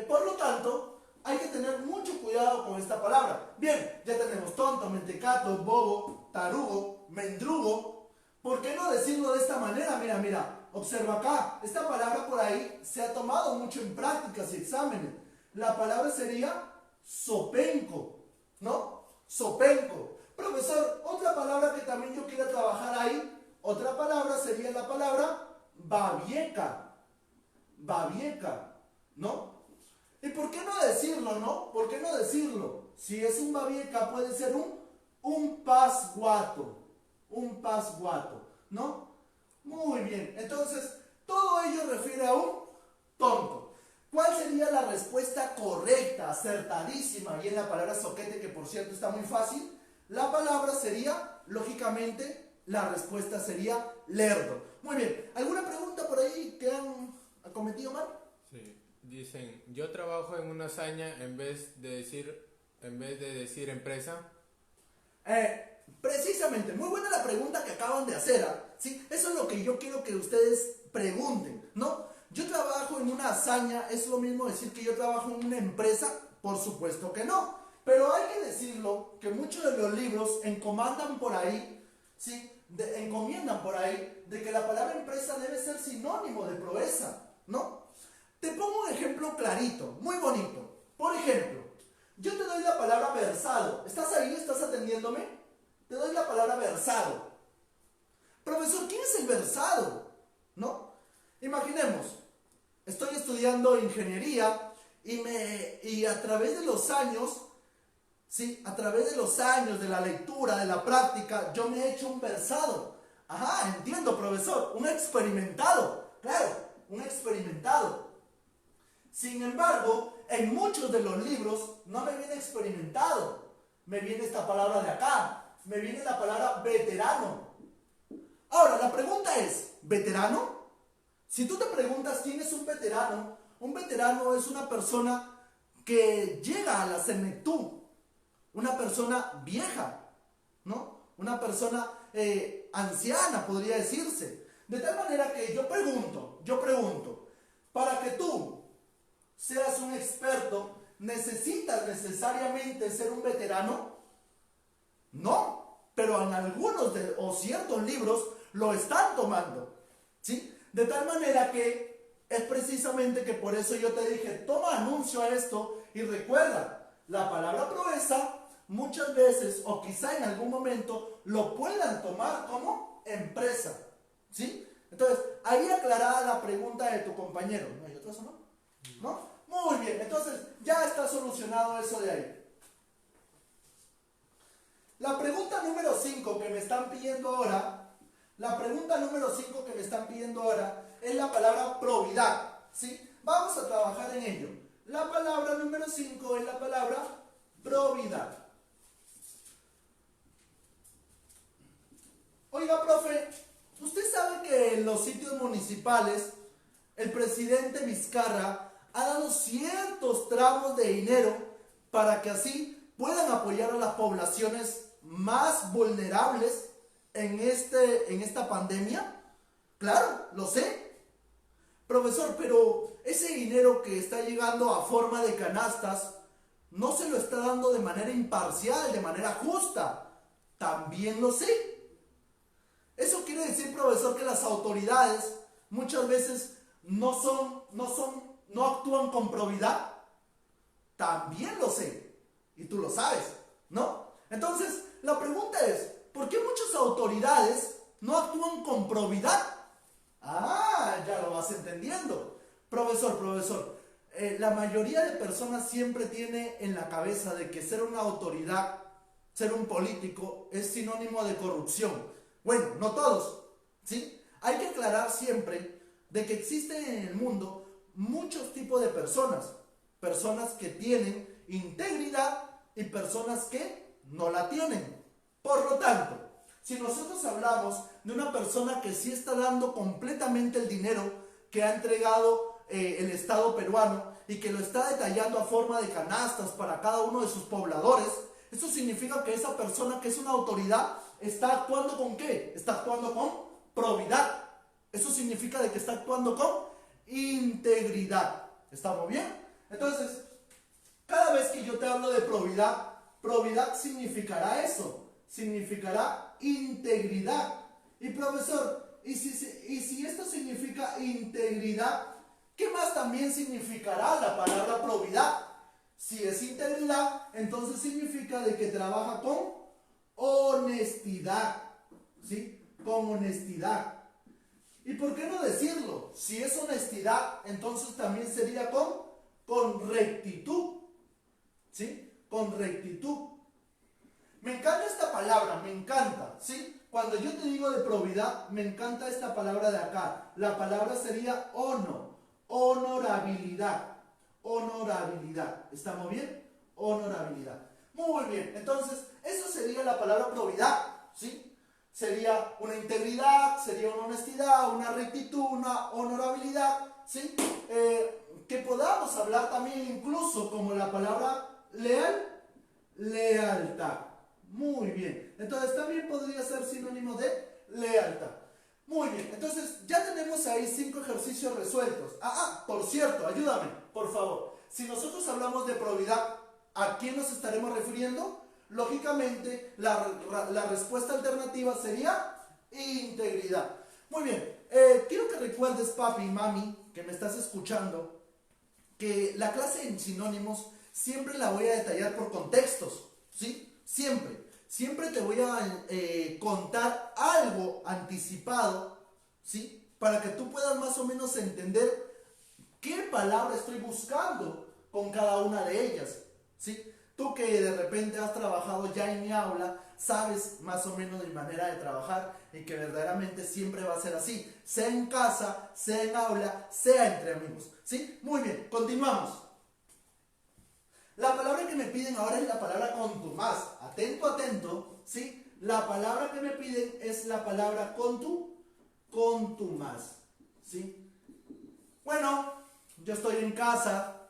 Por lo tanto, hay que tener mucho cuidado con esta palabra. Bien, ya tenemos tonto, mentecato, bobo, tarugo, mendrugo. ¿Por qué no decirlo de esta manera? Mira, mira, observa acá. Esta palabra por ahí se ha tomado mucho en prácticas y exámenes. La palabra sería sopenco, ¿no? Sopenco. Profesor, otra palabra que también yo quiero trabajar ahí, otra palabra sería la palabra babieca. Babieca, ¿no? ¿Y por qué no decirlo, no? ¿Por qué no decirlo? Si es un babieca puede ser un pasguato. Un pasguato, ¿no? Muy bien, entonces todo ello refiere a un tonto. ¿Cuál sería la respuesta correcta, acertadísima? Y en la palabra soquete, que por cierto está muy fácil, la palabra sería, lógicamente, la respuesta sería lerdo. Muy bien, ¿alguna pregunta por ahí que han cometido mal? Sí, dicen, yo trabajo en una hazaña en vez de decir empresa. Precisamente, muy buena la pregunta que acaban de hacer, ¿ah? ¿Sí? Eso es lo que yo quiero que ustedes pregunten, ¿no? Yo trabajo en una hazaña, ¿es lo mismo decir que yo trabajo en una empresa? Por supuesto que no, pero hay que decirlo que muchos de los libros encomiendan por ahí, ¿sí? Encomiendan por ahí de que la palabra empresa debe ser sinónimo de proeza, ¿no? Te pongo un ejemplo clarito, muy bonito. Por ejemplo, yo te doy la palabra versado. ¿Estás ahí? ¿Estás atendiéndome? Te doy la palabra versado. Profesor, ¿quién es el versado? ¿No? Imaginemos, estoy estudiando ingeniería y a través de los años, sí, a través de los años, de la lectura, de la práctica, yo me he hecho un versado. Ajá, entiendo, profesor, un experimentado. Claro, un experimentado. Sin embargo, en muchos de los libros no me viene experimentado. Me viene esta palabra de acá. Me viene la palabra veterano. Ahora, la pregunta es, ¿veterano? Si tú te preguntas quién es un veterano es una persona que llega a la senectud, una persona vieja, ¿no? Una persona anciana, podría decirse. De tal manera que yo pregunto, para que tú seas un experto, ¿necesitas necesariamente ser un veterano? No, pero en algunos o ciertos libros lo están tomando, ¿sí? De tal manera que es precisamente que por eso yo te dije, toma anuncio a esto y recuerda, la palabra proeza muchas veces o quizá en algún momento lo puedan tomar como empresa, ¿sí? Entonces, ahí aclarada la pregunta de tu compañero. ¿No hay otras o no? ¿No? Muy bien, entonces ya está solucionado eso de ahí. La pregunta número 5 que me están pidiendo ahora, es la palabra probidad, ¿sí? Vamos a trabajar en ello. La palabra número 5 es la palabra probidad. Oiga, profe, usted sabe que en los sitios municipales el presidente Vizcarra ha dado ciertos tramos de dinero para que así puedan apoyar a las poblaciones más vulnerables en esta pandemia. Claro, lo sé. Profesor, pero ese dinero que está llegando a forma de canastas no se lo está dando de manera imparcial, de manera justa. También lo sé. Eso quiere decir, profesor, que las autoridades muchas veces no actúan con probidad. También lo sé. Y tú lo sabes, ¿no? Entonces, la pregunta es, ¿por qué muchas autoridades no actúan con probidad? Ah, ya lo vas entendiendo. Profesor, la mayoría de personas siempre tiene en la cabeza de que ser una autoridad, ser un político, es sinónimo de corrupción. Bueno, no todos, ¿sí? Hay que aclarar siempre de que existen en el mundo muchos tipos de personas. Personas que tienen integridad y personas que no la tienen. Por lo tanto, si nosotros hablamos de una persona que sí está dando completamente el dinero que ha entregado el Estado peruano y que lo está detallando a forma de canastas para cada uno de sus pobladores, eso significa que esa persona que es una autoridad está actuando ¿con qué? Está actuando con probidad. Eso significa de que está actuando con integridad. ¿Estamos bien? Entonces, cada vez que yo te hablo de probidad, probidad significará eso, significará integridad. Y profesor, ¿y si esto significa integridad, qué más también significará la palabra probidad? Si es integridad, entonces significa de que trabaja con honestidad, ¿sí? Con honestidad. ¿Y por qué no decirlo? Si es honestidad, entonces también sería con rectitud, ¿sí? Con rectitud. Me encanta esta palabra, me encanta, ¿sí? Cuando yo te digo de probidad, me encanta esta palabra de acá. La palabra sería honorabilidad. Honorabilidad. ¿Estamos bien? Honorabilidad. Muy bien, entonces, eso sería la palabra probidad, ¿sí? Sería una integridad, sería una honestidad, una rectitud, una honorabilidad, ¿sí? Que podamos hablar también incluso como la palabra lealtad. Muy bien, entonces también podría ser sinónimo de lealtad. Muy bien, entonces ya tenemos ahí 5 ejercicios resueltos. Por cierto, ayúdame, por favor. Si nosotros hablamos de probidad, ¿a quién nos estaremos refiriendo? Lógicamente, la respuesta alternativa sería integridad. Muy bien, quiero que recuerdes, papi y mami, que me estás escuchando, que la clase en sinónimos siempre la voy a detallar por contextos, ¿sí? Siempre te voy a contar algo anticipado, ¿sí? Para que tú puedas más o menos entender qué palabra estoy buscando con cada una de ellas, ¿sí? Tú que de repente has trabajado ya en mi aula, sabes más o menos mi manera de trabajar y que verdaderamente siempre va a ser así, sea en casa, sea en aula, sea entre amigos, ¿sí? Muy bien, continuamos. La palabra que me piden ahora es la palabra contumaz. Atento, atento, ¿sí? La palabra que me piden es la palabra contumaz, ¿sí? Bueno, yo estoy en casa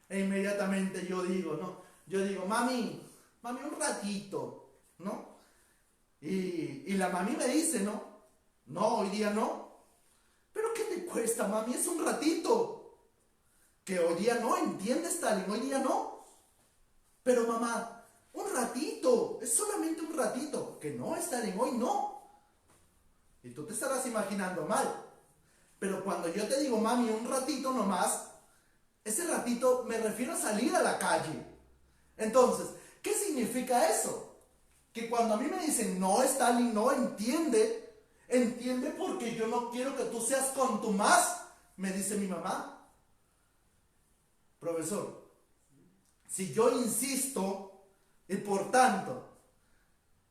e inmediatamente yo digo, ¿no? Yo digo, mami, un ratito, ¿no? Y la mami me dice, ¿no? No, hoy día no. ¿Pero qué te cuesta, mami? Es un ratito. Que hoy día no, ¿entiendes, Stalin? Hoy día no. Pero mamá, un ratito, es solamente un ratito. Que no, Stalin, hoy no. Y tú te estarás imaginando mal. Pero cuando yo te digo, mami, un ratito nomás, ese ratito me refiero a salir a la calle. Entonces, ¿qué significa eso? Que cuando a mí me dicen, no, Stalin, no, entiende porque yo no quiero que tú seas contumaz, me dice mi mamá. Profesor, si yo insisto y por tanto,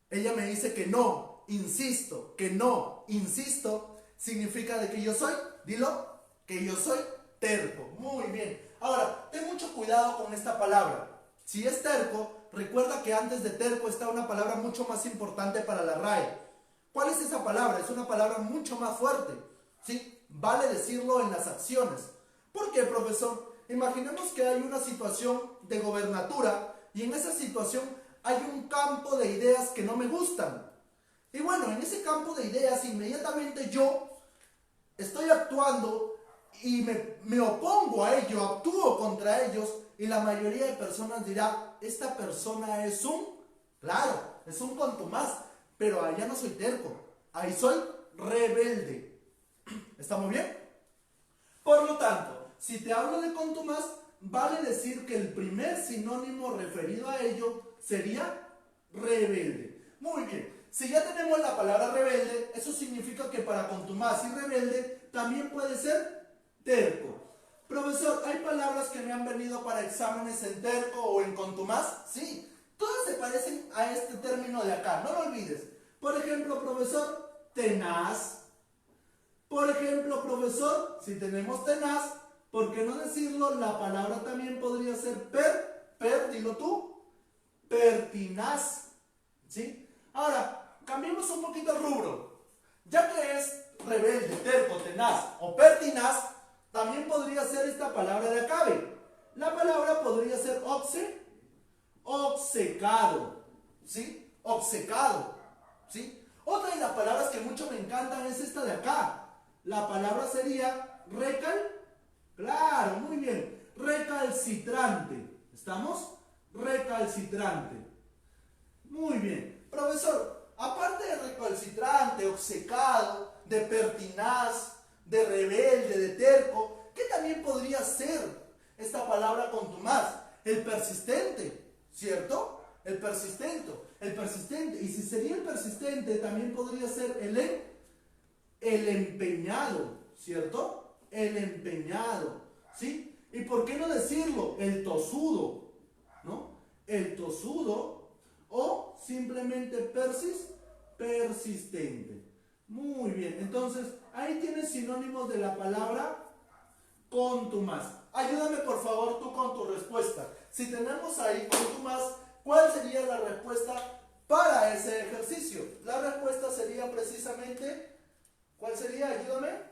ella me dice que no, insisto, que no, insisto, significa de que yo soy, dilo, que yo soy terco. Muy bien. Ahora, ten mucho cuidado con esta palabra. Si es terco, recuerda que antes de terco está una palabra mucho más importante para la RAE. ¿Cuál es esa palabra? Es una palabra mucho más fuerte, ¿sí? Vale decirlo en las acciones. ¿Por qué, profesor? Imaginemos que hay una situación de gobernatura y en esa situación hay un campo de ideas que no me gustan. Y bueno, en ese campo de ideas inmediatamente yo estoy actuando y me opongo a ello, actúo contra ellos y la mayoría de personas dirá, esta persona es es un contumaz, pero allá no soy terco, ahí soy rebelde. ¿Estamos bien? Por lo tanto, si te hablo de contumaz, vale decir que el primer sinónimo referido a ello sería rebelde. Muy bien, si ya tenemos la palabra rebelde, eso significa que para contumaz y rebelde también puede ser terco. Profesor, ¿hay palabras que me han venido para exámenes en terco o en contumaz? Sí, todas se parecen a este término de acá, no lo olvides. Por ejemplo, profesor, tenaz. Por ejemplo, profesor, si tenemos tenaz, ¿por qué no decirlo? La palabra también podría ser dilo tú, pertinaz. ¿sí? Ahora, cambiemos un poquito el rubro. Ya que es rebelde, terco, tenaz o pertinaz, también podría ser esta palabra de acabe. La palabra podría ser obcecado, ¿sí? Obcecado, ¿sí? Otra de las palabras que mucho me encantan es esta de acá. La palabra sería claro, muy bien, recalcitrante. ¿Estamos? Recalcitrante. Muy bien. Profesor, aparte de recalcitrante, obcecado, de pertinaz, de rebelde, de terco, ¿qué también podría ser esta palabra contumaz? El persistente, ¿cierto? El persistente. Y si sería el persistente, también podría ser el empeñado, ¿cierto? El empeñado, ¿sí? ¿Y por qué no decirlo? El tosudo, ¿no? El tosudo o simplemente persistente. Muy bien, entonces ahí tienes sinónimos de la palabra contumaz. Ayúdame por favor tú con tu respuesta. Si tenemos ahí contumaz, ¿cuál sería la respuesta para ese ejercicio? La respuesta sería precisamente, ¿cuál sería? Ayúdame.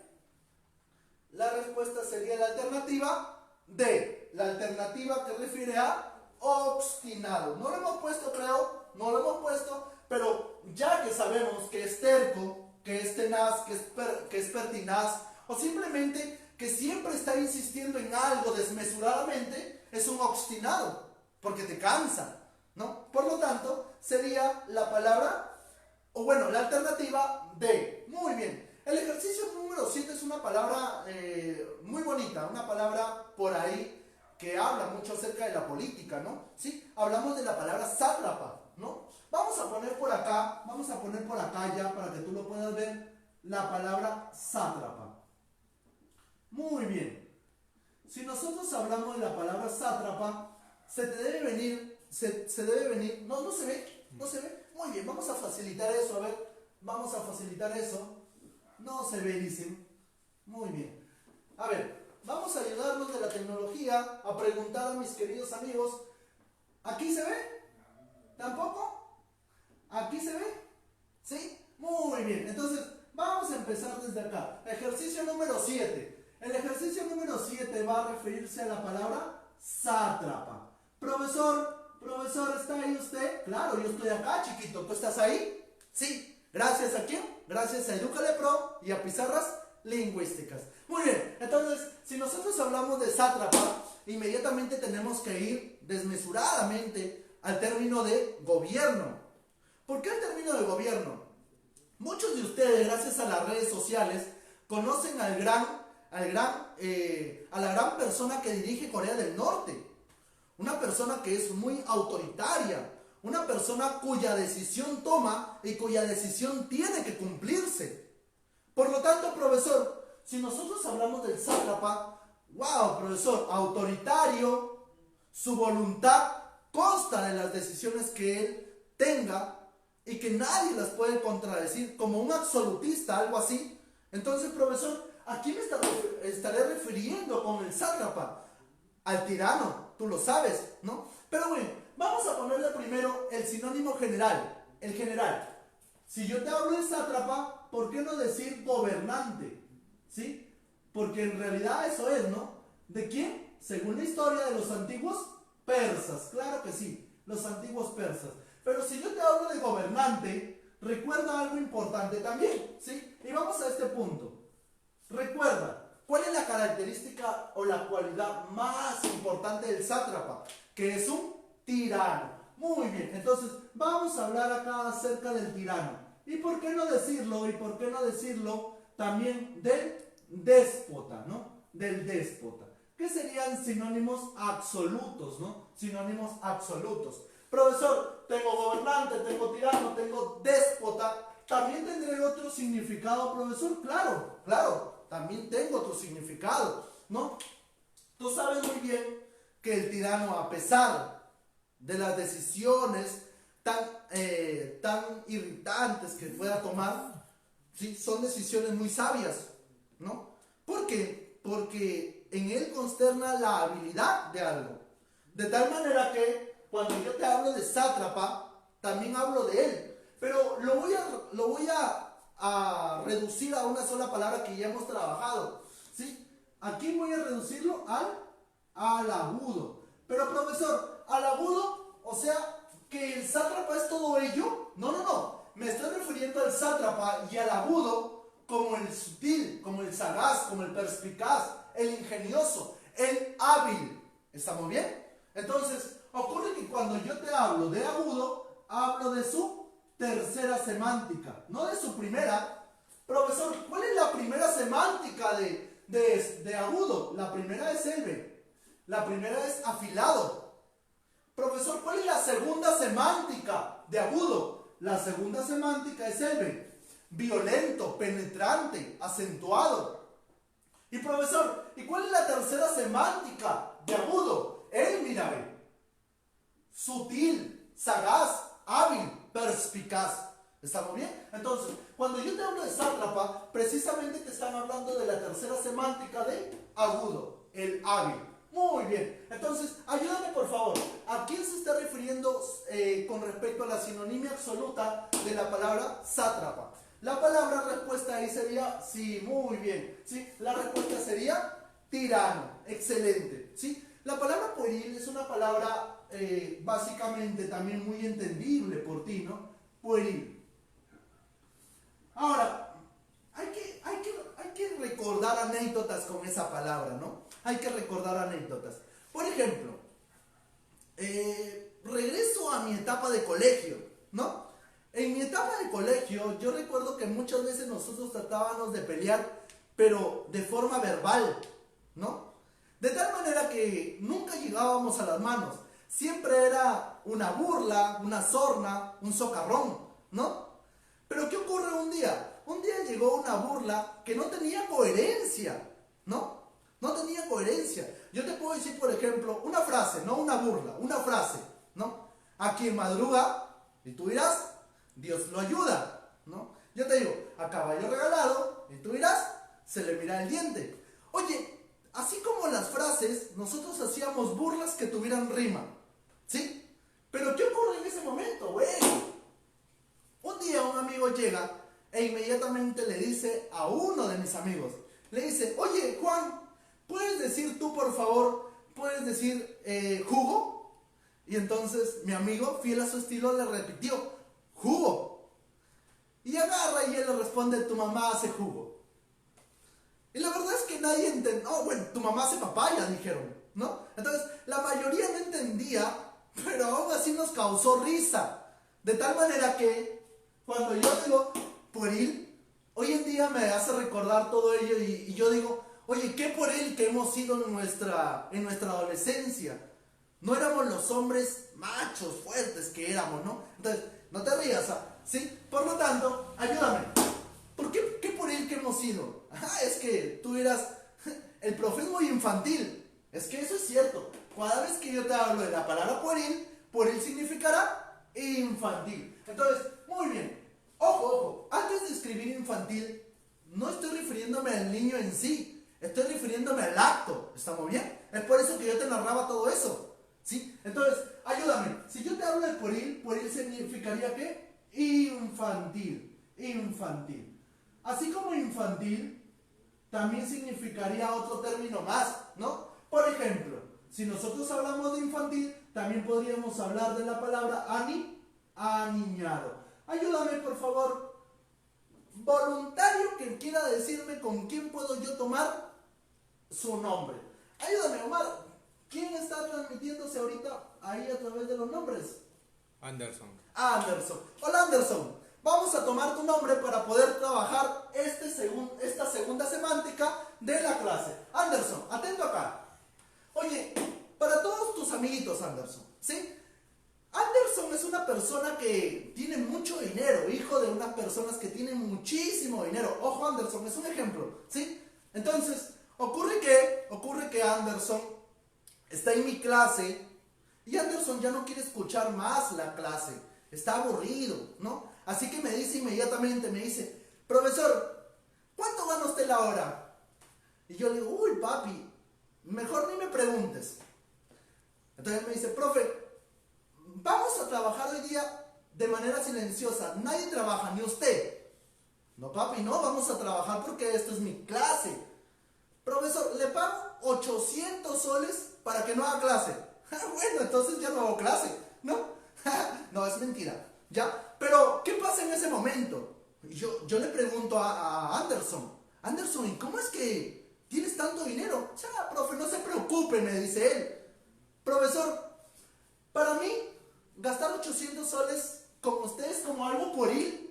La respuesta sería la alternativa D. La alternativa que refiere a obstinado. No lo hemos puesto, creo, no lo hemos puesto, pero ya que sabemos que es terco, que es tenaz, que es pertinaz, o simplemente que siempre está insistiendo en algo desmesuradamente, es un obstinado, porque te cansa, ¿no? Por lo tanto, sería la palabra, o bueno, la alternativa D. Muy bien. El ejercicio número 7 es una palabra muy bonita, una palabra por ahí que habla mucho acerca de la política, ¿no? Sí, hablamos de la palabra sátrapa, ¿no? Vamos a poner por acá ya para que tú lo puedas ver, la palabra sátrapa. Muy bien. Si nosotros hablamos de la palabra sátrapa, se debe venir, no se ve. Muy bien, vamos a facilitar eso, a ver, vamos a facilitar eso. No se ve, dicen. Muy bien. A ver, vamos a ayudarnos de la tecnología a preguntar a mis queridos amigos. ¿Aquí se ve? ¿Tampoco? ¿Aquí se ve? ¿Sí? Muy bien. Entonces, vamos a empezar desde acá. Ejercicio número 7. El ejercicio número 7 va a referirse a la palabra sátrapa. Profesor, ¿está ahí usted? Claro, yo estoy acá, chiquito. ¿Tú estás ahí? Sí. ¿Gracias a quién? Gracias a Edúcale Pro y a Pizarras Lingüísticas. Muy bien, entonces, si nosotros hablamos de sátrapa, inmediatamente tenemos que ir desmesuradamente al término de gobierno. ¿Por qué el término de gobierno? Muchos de ustedes, gracias a las redes sociales, conocen a la gran persona que dirige Corea del Norte. Una persona que es muy autoritaria. Una persona cuya decisión toma y cuya decisión tiene que cumplirse. Por lo tanto, profesor, si nosotros hablamos del sátrapa, wow, profesor, autoritario, su voluntad consta de las decisiones que él tenga y que nadie las puede contradecir, como un absolutista, algo así. Entonces, profesor, ¿a quién estaré refiriendo con el sátrapa? Al tirano, tú lo sabes, ¿no? Pero bueno, vamos a ponerle primero el sinónimo general, el general. Si yo te hablo de sátrapa, ¿por qué no decir gobernante? ¿Sí? Porque en realidad eso es, ¿no? ¿De quién? Según la historia de los antiguos persas, claro que sí, los antiguos persas. Pero si yo te hablo de gobernante, recuerda algo importante también, ¿sí? Y vamos a este punto. Recuerda, ¿cuál es la característica o la cualidad más importante del sátrapa? Que es un tirano. Muy bien, entonces vamos a hablar acá acerca del tirano. ¿Y por qué no decirlo? ¿Y por qué no decirlo también del déspota, ¿no? Del déspota. ¿Qué serían sinónimos absolutos, ¿no? Sinónimos absolutos. Profesor, tengo gobernante, tengo tirano, tengo déspota. ¿También tendré otro significado, profesor? Claro, también tengo otro significado, ¿no? Tú sabes muy bien que el tirano, a pesar de las decisiones tan irritantes que pueda tomar, ¿sí? Son decisiones muy sabias, ¿no? ¿Por qué? Porque en él consterna la habilidad de algo. De tal manera que cuando yo te hablo de sátrapa, también hablo de él. Pero lo voy a reducir a una sola palabra que ya hemos trabajado, ¿sí? Aquí voy a reducirlo al agudo. Pero profesor, al agudo, o sea, que el sátrapa es todo ello. No. Me estoy refiriendo al sátrapa y al agudo como el sutil, como el sagaz, como el perspicaz, el ingenioso, el hábil. ¿Estamos bien? Entonces, ocurre que cuando yo te hablo de agudo, hablo de su tercera semántica, no de su primera. Profesor, ¿cuál es la primera semántica de agudo? La primera es elve. La primera es afilado. Profesor, ¿cuál es la segunda semántica de agudo? La segunda semántica es elve. Violento, penetrante, acentuado. Y profesor, ¿y cuál es la tercera semántica de agudo? Mírame. Sutil, sagaz, hábil, perspicaz. ¿Estamos bien? Entonces, cuando yo te hablo de sátrapa, precisamente te están hablando de la tercera semántica de agudo, el hábil. Muy bien. Entonces, ayúdame por favor. ¿A quién se está refiriendo con respecto a la sinonimia absoluta de la palabra sátrapa? La palabra respuesta ahí sería, sí, muy bien. ¿Sí? La respuesta sería tirano. Excelente. ¿Sí? La palabra pueril es una palabra básicamente también muy entendible por ti, ¿no? Pueril. Ahora, hay que recordar anécdotas con esa palabra, ¿no? Hay que recordar anécdotas. Por ejemplo, regreso a mi etapa de colegio, ¿no? En mi etapa de colegio, yo recuerdo que muchas veces nosotros tratábamos de pelear, pero de forma verbal, ¿no? De tal manera que nunca llegábamos a las manos. Siempre era una burla, una sorna, un socarrón, ¿no? Pero ¿qué ocurre un día? Un día llegó una burla que no tenía coherencia, ¿no? No tenía coherencia. Yo te puedo decir, por ejemplo, una frase, no una burla, una frase, ¿no? A quien madruga, y tú dirás, Dios lo ayuda, ¿no? Yo te digo, a caballo regalado, y tú dirás, se le mira el diente. Oye, así como las frases, nosotros hacíamos burlas que tuvieran rima, ¿sí? Pero ¿qué ocurre en ese momento, güey? Un día un amigo llega e inmediatamente le dice a uno de mis amigos, le dice, oye, Juan, ¿puedes decir tú, por favor, puedes decir jugo? Y entonces mi amigo, fiel a su estilo, le repitió, jugo. Y agarra y él le responde, tu mamá hace jugo. Y la verdad es que nadie entendió, oh, bueno, tu mamá hace papaya, dijeron, ¿no? Entonces, la mayoría no entendía, pero aún así nos causó risa. De tal manera que, cuando yo digo pueril, hoy en día me hace recordar todo ello y yo digo, oye, qué pueril que hemos sido en nuestra adolescencia. No éramos los hombres machos, fuertes que éramos, ¿no? Entonces, no te rías, ¿sí? Por lo tanto, ayúdame. ¿Por qué pueril que hemos sido? Es que tú eras el profesor infantil. Es que eso es cierto. Cada vez que yo te hablo de la palabra pueril, pueril significará infantil. Entonces, muy bien. Ojo, antes de escribir infantil, no estoy refiriéndome al niño en sí, estoy refiriéndome al acto. ¿Estamos bien? Es por eso que yo te narraba todo eso, ¿sí? Entonces, ayúdame. Si yo te hablo de pueril, pueril significaría ¿qué? Infantil. Así como infantil, también significaría otro término más, ¿no? Por ejemplo, si nosotros hablamos de infantil, también podríamos hablar de la palabra aniñado. Ayúdame, por favor. Voluntario que quiera decirme con quién puedo yo tomar su nombre. Ayúdame, Omar. ¿Quién está transmitiéndose ahorita ahí a través de los nombres? Anderson. Anderson. Hola, Anderson. Vamos a tomar tu nombre para poder trabajar esta segunda semántica de la clase. Anderson, atento acá. Oye, para todos tus amiguitos, Anderson, ¿sí? Anderson es una persona que tiene mucho dinero, hijo de unas personas que tienen muchísimo dinero. Ojo, Anderson, es un ejemplo, ¿sí? Entonces, ocurre que Anderson está en mi clase y Anderson ya no quiere escuchar más la clase. Está aburrido, ¿no? Así que me dice inmediatamente, me dice, profesor, ¿cuánto gana usted la hora? Y yo le digo, uy, papi, mejor ni me preguntes. Entonces me dice, profe, vamos a trabajar hoy día de manera silenciosa. Nadie trabaja, ni usted. No, papi, no, vamos a trabajar porque esto es mi clase. Profesor, le pago 800 soles para que no haga clase. Bueno, entonces ya no hago clase, ¿no? No, es mentira, ¿ya? Pero, ¿qué pasa en ese momento? Yo le pregunto a Anderson, Anderson, ¿y cómo es que tienes tanto dinero? Ya, profe, no se preocupe, me dice él. Profesor, para mí, gastar 800 soles con ustedes como algo pueril.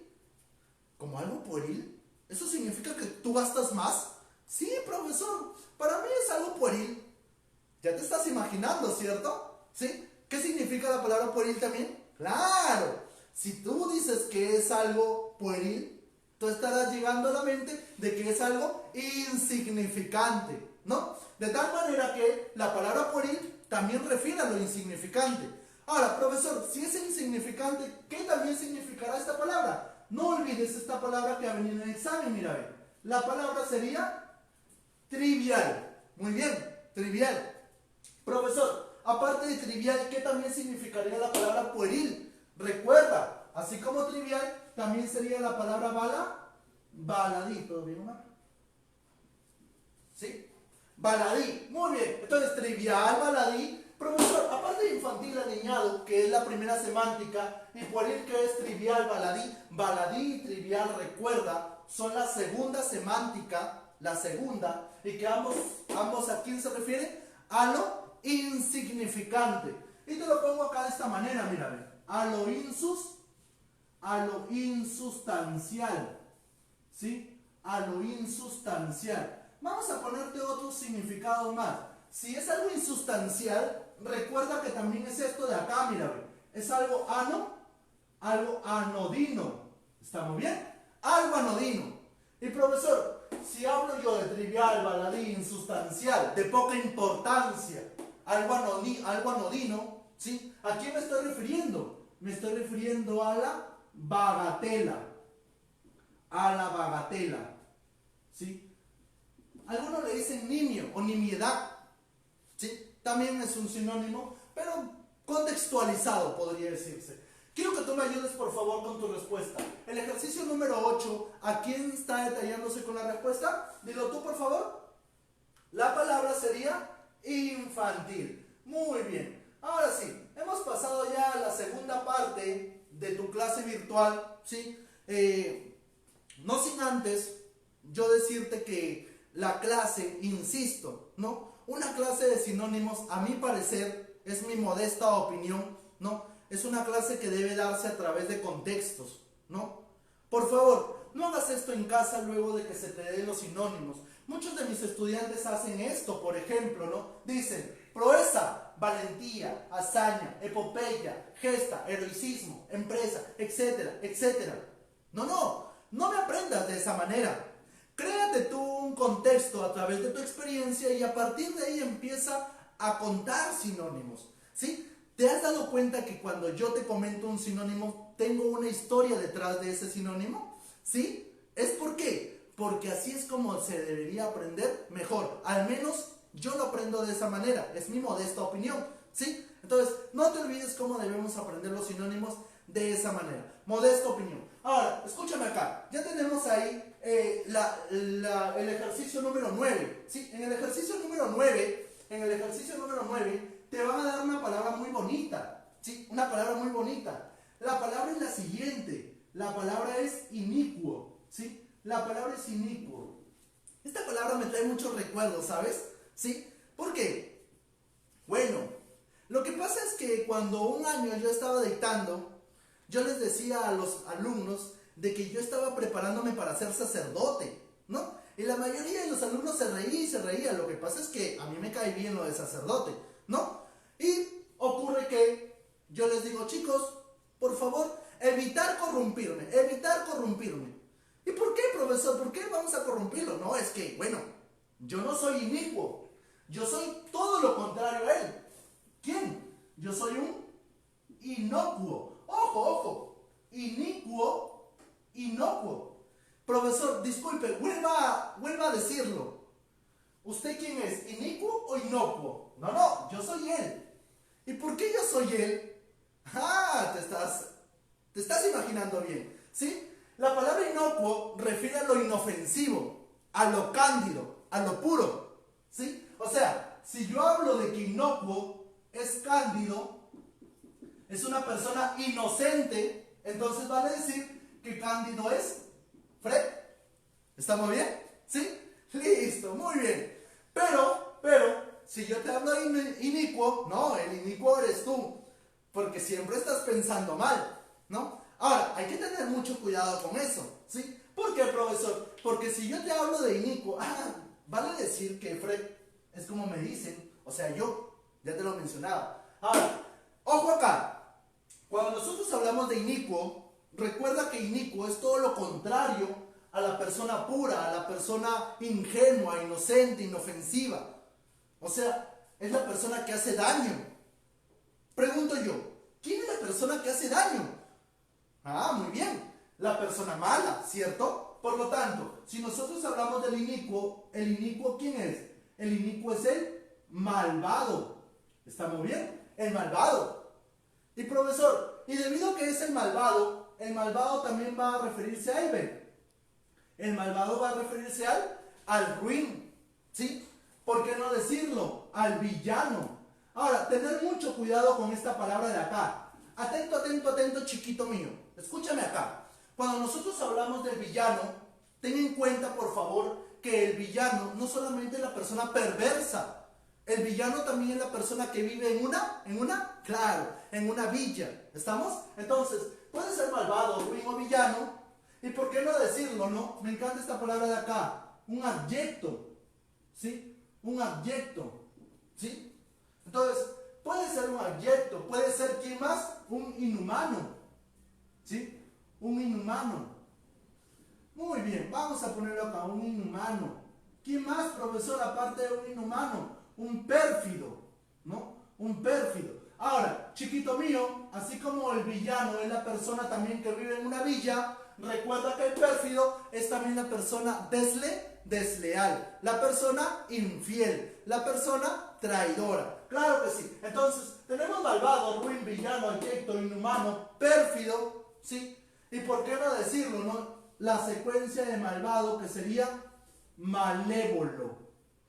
¿Como algo pueril? ¿Eso significa que tú gastas más? Sí, profesor, para mí es algo pueril. Ya te estás imaginando, ¿cierto? ¿Sí? ¿Qué significa la palabra pueril también? Claro, si tú dices que es algo pueril, tú estarás llegando a la mente de que es algo insignificante, ¿no? De tal manera que la palabra pueril también refiere a lo insignificante. Ahora, profesor, si es insignificante, ¿qué también significará esta palabra? No olvides esta palabra que ha venido en el examen, mira, ve. La palabra sería trivial. Muy bien, trivial. Profesor, aparte de trivial, ¿qué también significaría la palabra pueril? Recuerda, así como trivial, también sería la palabra baladí. ¿Todo bien, Omar? ¿Sí? Baladí. Muy bien. Entonces, trivial, baladí. Profesor, aparte de infantil, aniñado, que es la primera semántica, y pueril, que es trivial, baladí y trivial, recuerda, son la segunda semántica, la segunda, y que ambos ¿a quién se refieren? A lo insignificante. Y te lo pongo acá de esta manera, mira, ve. A lo insustancial. ¿Sí? A lo insustancial. Vamos a ponerte otro significado más. Si es algo insustancial, recuerda que también es esto de acá, mira, ve. Es algo algo anodino. ¿Estamos bien? Algo anodino. Y profesor, si hablo yo de trivial, baladí, insustancial, de poca importancia, algo anodino, ¿sí? ¿A quién me estoy refiriendo? Me estoy refiriendo a la bagatela. A la bagatela. ¿Sí? Algunos le dicen nimio o nimiedad. ¿Sí? También es un sinónimo, pero contextualizado podría decirse. Quiero que tú me ayudes por favor con tu respuesta. El ejercicio número 8, ¿a quién está detallándose con la respuesta? Dilo tú por favor. La palabra sería infantil. Muy bien. Ahora sí, hemos pasado ya a la segunda parte de tu clase virtual, ¿sí? No sin antes yo decirte que la clase, insisto, ¿no? Una clase de sinónimos, a mi parecer, es mi modesta opinión, ¿no? Es una clase que debe darse a través de contextos, ¿no? Por favor, no hagas esto en casa luego de que se te den los sinónimos. Muchos de mis estudiantes hacen esto, por ejemplo, ¿no? Dicen, proeza, valentía, hazaña, epopeya, gesta, heroicismo, empresa, etcétera, etcétera. No me aprendas de esa manera. Créate tú un contexto a través de tu experiencia y a partir de ahí empieza a contar sinónimos, ¿sí? ¿Te has dado cuenta que cuando yo te comento un sinónimo, tengo una historia detrás de ese sinónimo? ¿Sí? ¿Es por qué? Porque así es como se debería aprender mejor. Al menos yo lo aprendo de esa manera. Es mi modesta opinión, ¿sí? Entonces, no te olvides cómo debemos aprender los sinónimos de esa manera. Modesta opinión. Ahora, escúchame acá. Ya tenemos ahí el ejercicio número 9. ¿Sí? En el ejercicio número 9, te van a dar una palabra muy bonita, ¿sí? Una palabra muy bonita. La palabra es la siguiente. La palabra es inicuo, ¿sí? La palabra es inicuo. Esta palabra me trae muchos recuerdos, ¿sabes? ¿Sí? ¿Por qué? Bueno, lo que pasa es que cuando un año yo estaba dictando, yo les decía a los alumnos de que yo estaba preparándome para ser sacerdote, ¿no? Y la mayoría de los alumnos se reía y se reía. Lo que pasa es que a mí me cae bien lo de sacerdote, ¿no? Y ocurre que yo les digo, chicos, por favor, evitar corrompirme. ¿Y por qué, profesor? ¿Por qué vamos a corrompirlo? No, es que, bueno, yo no soy inicuo. Yo soy todo lo contrario a él. ¿Quién? Yo soy un inocuo. Ojo. Inocuo. Profesor, disculpe, vuelva a decirlo. ¿Usted quién es? ¿Inicuo o inocuo? No, yo soy él. ¿Y por qué yo soy él? Te ¿Te estás imaginando bien? ¿Sí? La palabra inocuo refiere a lo inofensivo, a lo cándido, a lo puro. ¿Sí? O sea, si yo hablo de que inocuo es cándido, es una persona inocente, entonces vale decir que cándido es Fred. ¿Estamos bien? ¿Sí? Listo, muy bien. Pero, si yo te hablo de inicuo, no, el inicuo eres tú, porque siempre estás pensando mal, ¿no? Ahora, hay que tener mucho cuidado con eso, ¿sí? ¿Por qué, profesor? Porque si yo te hablo de inicuo, vale decir que Fred es como me dicen, o sea, yo, ya te lo mencionaba. Ahora, ojo acá, cuando nosotros hablamos de inicuo, recuerda que inicuo es todo lo contrario a la persona pura, a la persona ingenua, inocente, inofensiva. O sea, es la persona que hace daño. Pregunto yo, ¿quién es la persona que hace daño? Muy bien, la persona mala, ¿cierto? Por lo tanto, si nosotros hablamos del inicuo, ¿el inicuo quién es? El inicuo es el malvado. ¿Estamos bien? El malvado. Y profesor, y debido a que es el malvado también va a referirse a él. El malvado va a referirse al ruin, ¿sí? ¿Por qué no decirlo? Al villano. Ahora, tener mucho cuidado con esta palabra de acá. Atento, atento, atento, chiquito mío. Escúchame acá. Cuando nosotros hablamos del villano, ten en cuenta, por favor, que el villano no solamente es la persona perversa. El villano también es la persona que vive en una villa. ¿Estamos? Entonces, puede ser malvado, ruin o villano. ¿Y por qué no decirlo, no? Me encanta esta palabra de acá. Un abyecto. ¿Sí? Un abyecto. ¿Sí? Entonces, puede ser un abyecto. Puede ser, ¿quién más? Un inhumano. ¿Sí? Un inhumano. Muy bien, vamos a ponerlo acá. Un inhumano. ¿Quién más, profesor, aparte de un inhumano? Un pérfido. ¿No? Un pérfido. Ahora, chiquito mío, así como el villano es la persona también que vive en una villa, recuerda que el pérfido es también la persona desleal, la persona infiel, la persona traidora. Claro que sí. Entonces, tenemos malvado, ruin, villano, abyecto, inhumano, pérfido, ¿sí? ¿Y por qué no decirlo, no? La secuencia de malvado que sería malévolo,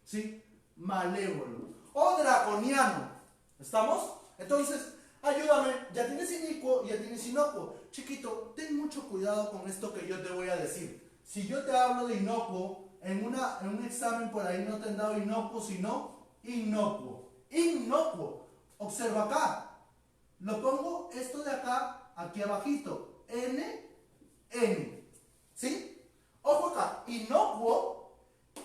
¿sí? Malévolo. O draconiano. ¿Estamos? Entonces, ayúdame, ya tienes inicuo y ya tienes inocuo. Chiquito, ten mucho cuidado con esto que yo te voy a decir. Si yo te hablo de inocuo, en un examen por ahí no te han dado inocuo, sino inocuo. Inocuo. Observa acá. Lo pongo esto de acá, aquí abajito. N. ¿Sí? Ojo acá. Inocuo,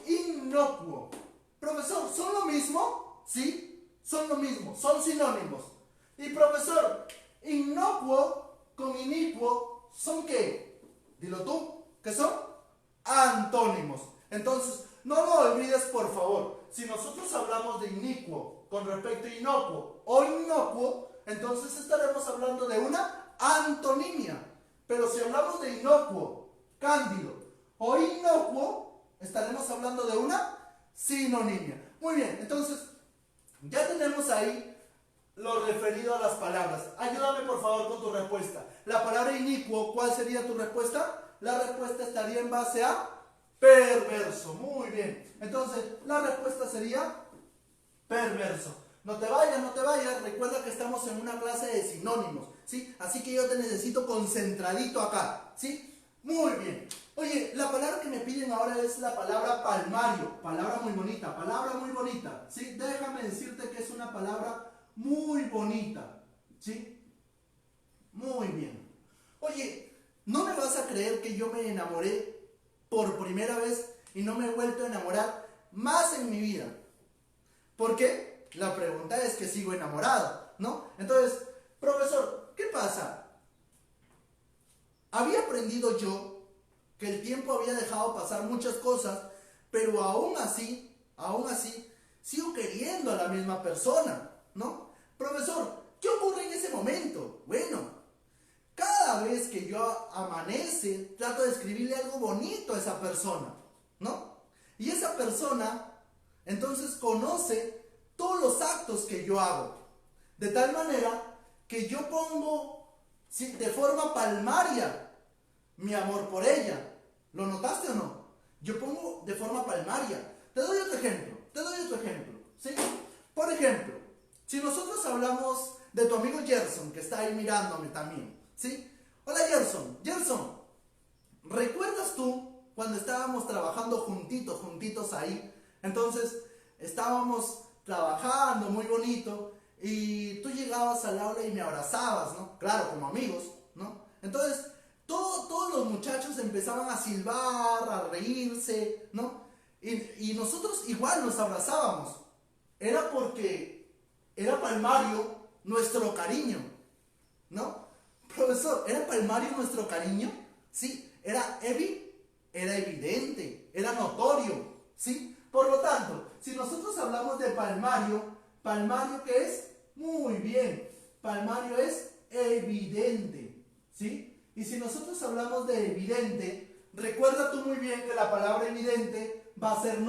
inocuo. Profesor, ¿son lo mismo? ¿Sí? Son lo mismo, son sinónimos. Y profesor, inocuo con inicuo, ¿son qué? Dilo tú, ¿qué son? Antónimos. Entonces, no lo olvides, por favor. Si nosotros hablamos de inicuo con respecto a inocuo o inocuo, entonces estaremos hablando de una antonimia. Pero si hablamos de inocuo, cándido o inocuo, estaremos hablando de una sinonimia. Muy bien, entonces ya tenemos ahí lo referido a las palabras. Ayúdame por favor con tu respuesta. La palabra inicuo, ¿cuál sería tu respuesta? La respuesta estaría en base a perverso. Muy bien. Entonces, la respuesta sería perverso. No te vayas, no te vayas. Recuerda que estamos en una clase de sinónimos, ¿sí? Así que yo te necesito concentradito acá, ¿sí? Muy bien. Oye, la palabra que me piden ahora es la palabra palmario. Palabra muy bonita, ¿sí? Déjame decirte que es una palabra muy bonita, ¿sí? Muy bien. Oye, ¿no me vas a creer que yo me enamoré por primera vez y no me he vuelto a enamorar más en mi vida? ¿Por qué? La pregunta es que sigo enamorado, ¿no? Entonces, profesor, ¿qué pasa? Había aprendido yo que el tiempo había dejado pasar muchas cosas, pero aún así, sigo queriendo a la misma persona, ¿no? Profesor, ¿qué ocurre en ese momento? Bueno, cada vez que yo amanece, trato de escribirle algo bonito a esa persona, ¿no? Y esa persona, entonces, conoce todos los actos que yo hago, de tal manera que yo pongo ¿sí? De forma palmaria, mi amor por ella. ¿Lo notaste o no? Yo pongo de forma palmaria. Te doy otro ejemplo, ¿sí? Por ejemplo, si nosotros hablamos de tu amigo Gerson, que está ahí mirándome también, ¿sí? Hola Gerson, ¿recuerdas tú cuando estábamos trabajando juntitos ahí? Entonces, estábamos trabajando muy bonito y tú llegabas al aula y me abrazabas, ¿no? Claro, como amigos, ¿no? Entonces, todos los muchachos empezaban a silbar, a reírse, ¿no? Y nosotros igual nos abrazábamos. Era porque era palmario nuestro cariño, ¿no? Profesor, ¿era palmario nuestro cariño? Sí, era evidente, era notorio, ¿sí? Por lo tanto, si nosotros hablamos de palmario, ¿palmario qué es? Muy bien, palmario es evidente, ¿sí? Y si nosotros hablamos de evidente, recuerda tú muy bien que la palabra evidente va a ser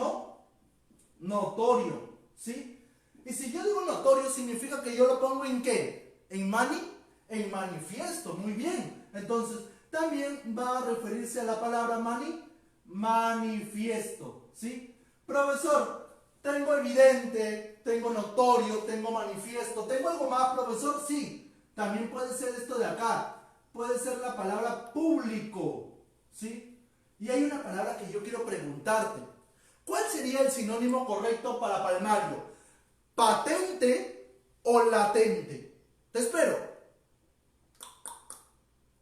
notorio, ¿sí? Y si yo digo notorio, significa que yo lo pongo en ¿qué? En manifiesto, muy bien. Entonces, también va a referirse a la palabra manifiesto, ¿sí? Profesor, tengo evidente, tengo notorio, tengo manifiesto, ¿tengo algo más, profesor? Sí, también puede ser esto de acá. Puede ser la palabra público, ¿sí? Y hay una palabra que yo quiero preguntarte. ¿Cuál sería el sinónimo correcto para palmario? ¿Patente o latente? Te espero.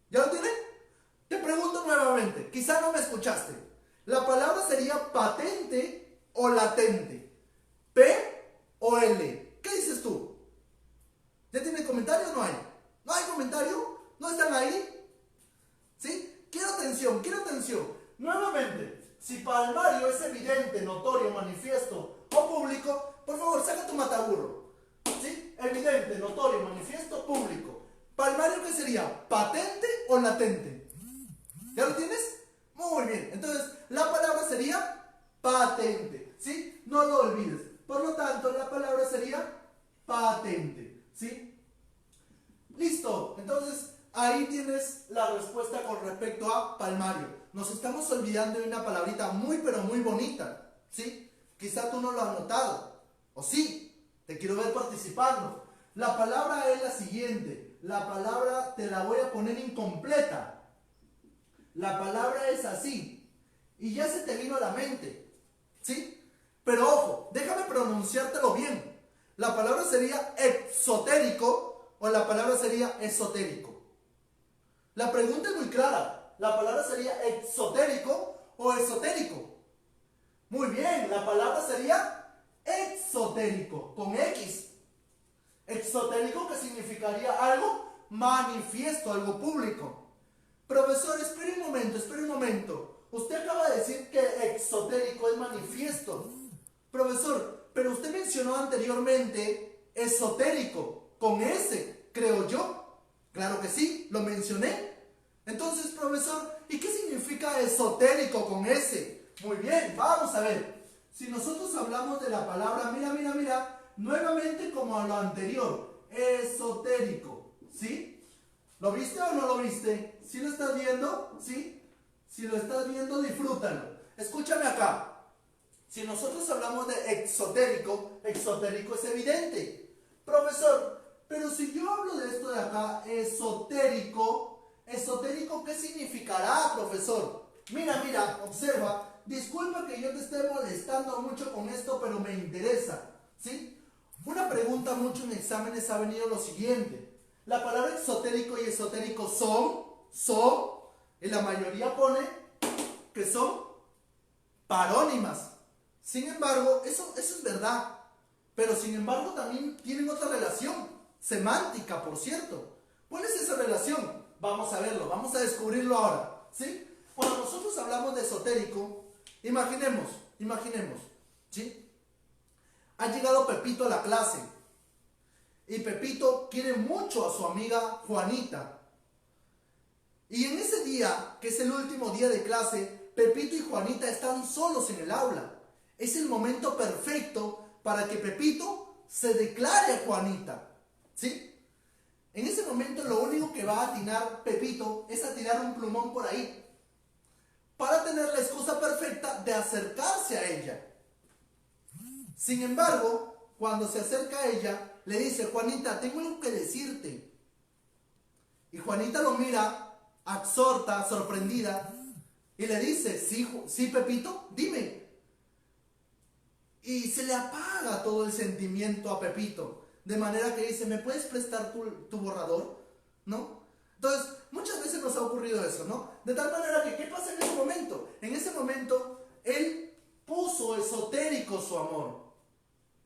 ¿Ya lo tienen? Te pregunto nuevamente, quizá no me escuchaste. La palabra sería patente o latente. ¿P o L? ¿Qué dices tú? ¿Ya tiene comentario o no hay? ¿No hay comentario? ¿No están ahí? ¿Sí? Quiero atención. Nuevamente, si palmario es evidente, notorio, manifiesto o público, por favor, saca tu mataburro. ¿Sí? Evidente, notorio, manifiesto, público. ¿Palmario qué sería? ¿Patente o latente? ¿Ya lo tienes? Muy bien. Entonces, la palabra sería patente. ¿Sí? No lo olvides. Por lo tanto, la palabra sería patente. ¿Sí? Listo. Entonces, ahí tienes la respuesta con respecto a palmario. Nos estamos olvidando de una palabrita muy, pero muy bonita. ¿Sí? Quizá tú no lo has notado. O sí, te quiero ver participando. La palabra es la siguiente. La palabra te la voy a poner incompleta. La palabra es así. Y ya se te vino a la mente. ¿Sí? Pero ojo, déjame pronunciártelo bien. La palabra sería exotérico o la palabra sería esotérico. La pregunta es muy clara. La palabra sería exotérico o esotérico. Muy bien, la palabra sería exotérico, con X. Exotérico, que significaría algo manifiesto, algo público. Profesor, espere un momento. Usted acaba de decir que exotérico es manifiesto. Profesor, pero usted mencionó anteriormente esotérico, con S, creo yo. Claro que sí, lo mencioné. Entonces, profesor, ¿y qué significa esotérico con S? Muy bien, vamos a ver. Si nosotros hablamos de la palabra, mira, nuevamente como a lo anterior, esotérico, ¿sí? ¿Lo viste o no lo viste? ¿Sí lo estás viendo? ¿Sí? Si lo estás viendo, disfrútalo. Escúchame acá. Si nosotros hablamos de exotérico, exotérico es evidente. Profesor, pero si yo hablo de esto de acá, esotérico, esotérico, ¿qué significará, profesor? Mira, observa. Disculpa que yo te esté molestando mucho con esto, pero me interesa, ¿sí? Una pregunta mucho en exámenes ha venido lo siguiente. La palabra exotérico y esotérico son, y la mayoría pone que son parónimas. Sin embargo, eso es verdad. Pero sin embargo también tienen otra relación, semántica, por cierto. ¿Cuál es esa relación? Vamos a verlo, vamos a descubrirlo ahora, ¿sí? Cuando nosotros hablamos de esotérico, imaginemos, ¿sí? Ha llegado Pepito a la clase. Y Pepito quiere mucho a su amiga Juanita. Y en ese día, que es el último día de clase, Pepito y Juanita están solos en el aula. Es el momento perfecto para que Pepito se declare a Juanita, ¿sí? En ese momento lo único que va a atinar Pepito es a tirar un plumón por ahí, para tener la excusa perfecta de acercarse a ella. Sin embargo, cuando se acerca a ella, le dice: Juanita, tengo algo que decirte. Y Juanita lo mira, absorta, sorprendida, y le dice: sí, Pepito, dime. Y se le apaga todo el sentimiento a Pepito, de manera que dice: ¿me puedes prestar tu borrador? ¿No? Entonces, muchas veces nos ha ocurrido eso, ¿no? De tal manera que, ¿qué pasa en ese momento? En ese momento, él puso esotérico su amor.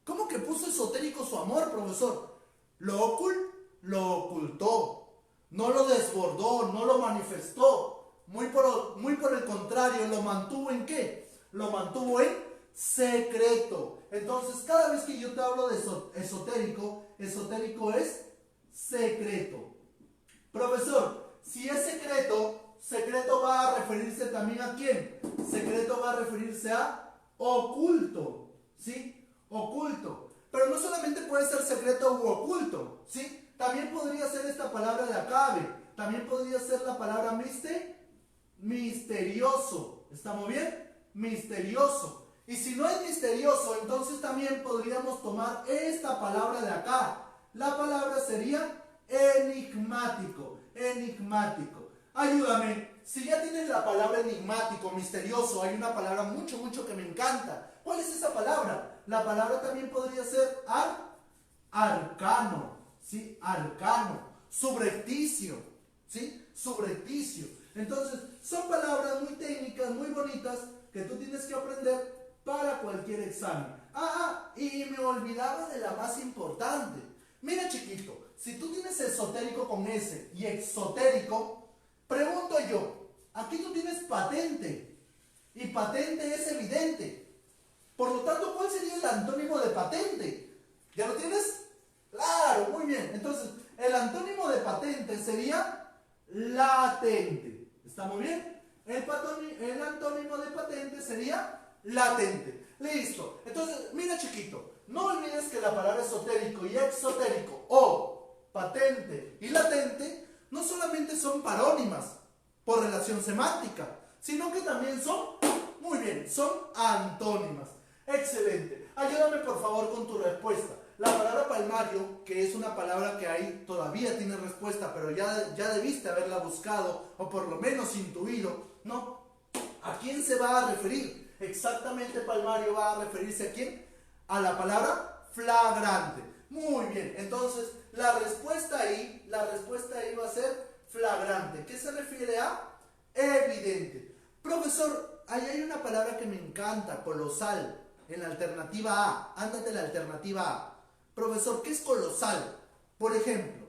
¿Cómo que puso esotérico su amor, profesor? Lo ocultó, no lo desbordó, no lo manifestó. Muy por el contrario, ¿lo mantuvo en qué? Lo mantuvo en secreto. Entonces, cada vez que yo te hablo de esotérico, esotérico es secreto. Profesor, si es secreto, secreto va a referirse también ¿a quién? Secreto va a referirse a oculto, ¿sí? Oculto. Pero no solamente puede ser secreto u oculto, ¿sí? También podría ser esta palabra de acabe. También podría ser la palabra misterioso. ¿Estamos bien? Misterioso. Y si no es misterioso, entonces también podríamos tomar esta palabra de acá. La palabra sería enigmático. Enigmático. Ayúdame. Si ya tienes la palabra enigmático, misterioso, hay una palabra mucho que me encanta. ¿Cuál es esa palabra? La palabra también podría ser arcano. ¿Sí? Arcano. Subrepticio. ¿Sí? Subrepticio. Entonces, son palabras muy técnicas, muy bonitas, que tú tienes que aprender para cualquier examen. Y me olvidaba de la más importante. Mira, chiquito, si tú tienes esotérico con S y exotérico, pregunto yo, aquí tú tienes patente, y patente es evidente. Por lo tanto, ¿cuál sería el antónimo de patente? ¿Ya lo tienes? Claro, muy bien. Entonces, el antónimo de patente sería latente. ¿Estamos bien? El antónimo de patente sería latente. Listo. Entonces, mira, chiquito, no olvides que la palabra esotérico y exotérico, o patente y latente, no solamente son parónimas por relación semántica, sino que también son, muy bien, son antónimas. Excelente. Ayúdame por favor con tu respuesta. La palabra palmario, que es una palabra que ahí todavía tiene respuesta, pero ya debiste haberla buscado, o por lo menos intuido, ¿no? ¿A quién se va a referir? Exactamente, palmario va a referirse ¿a quién? A la palabra flagrante. Muy bien, entonces la respuesta ahí va a ser flagrante. ¿Qué se refiere a? Evidente. Profesor, ahí hay una palabra que me encanta, colosal, en la alternativa A. Ándate la alternativa A. Profesor, ¿qué es colosal? Por ejemplo,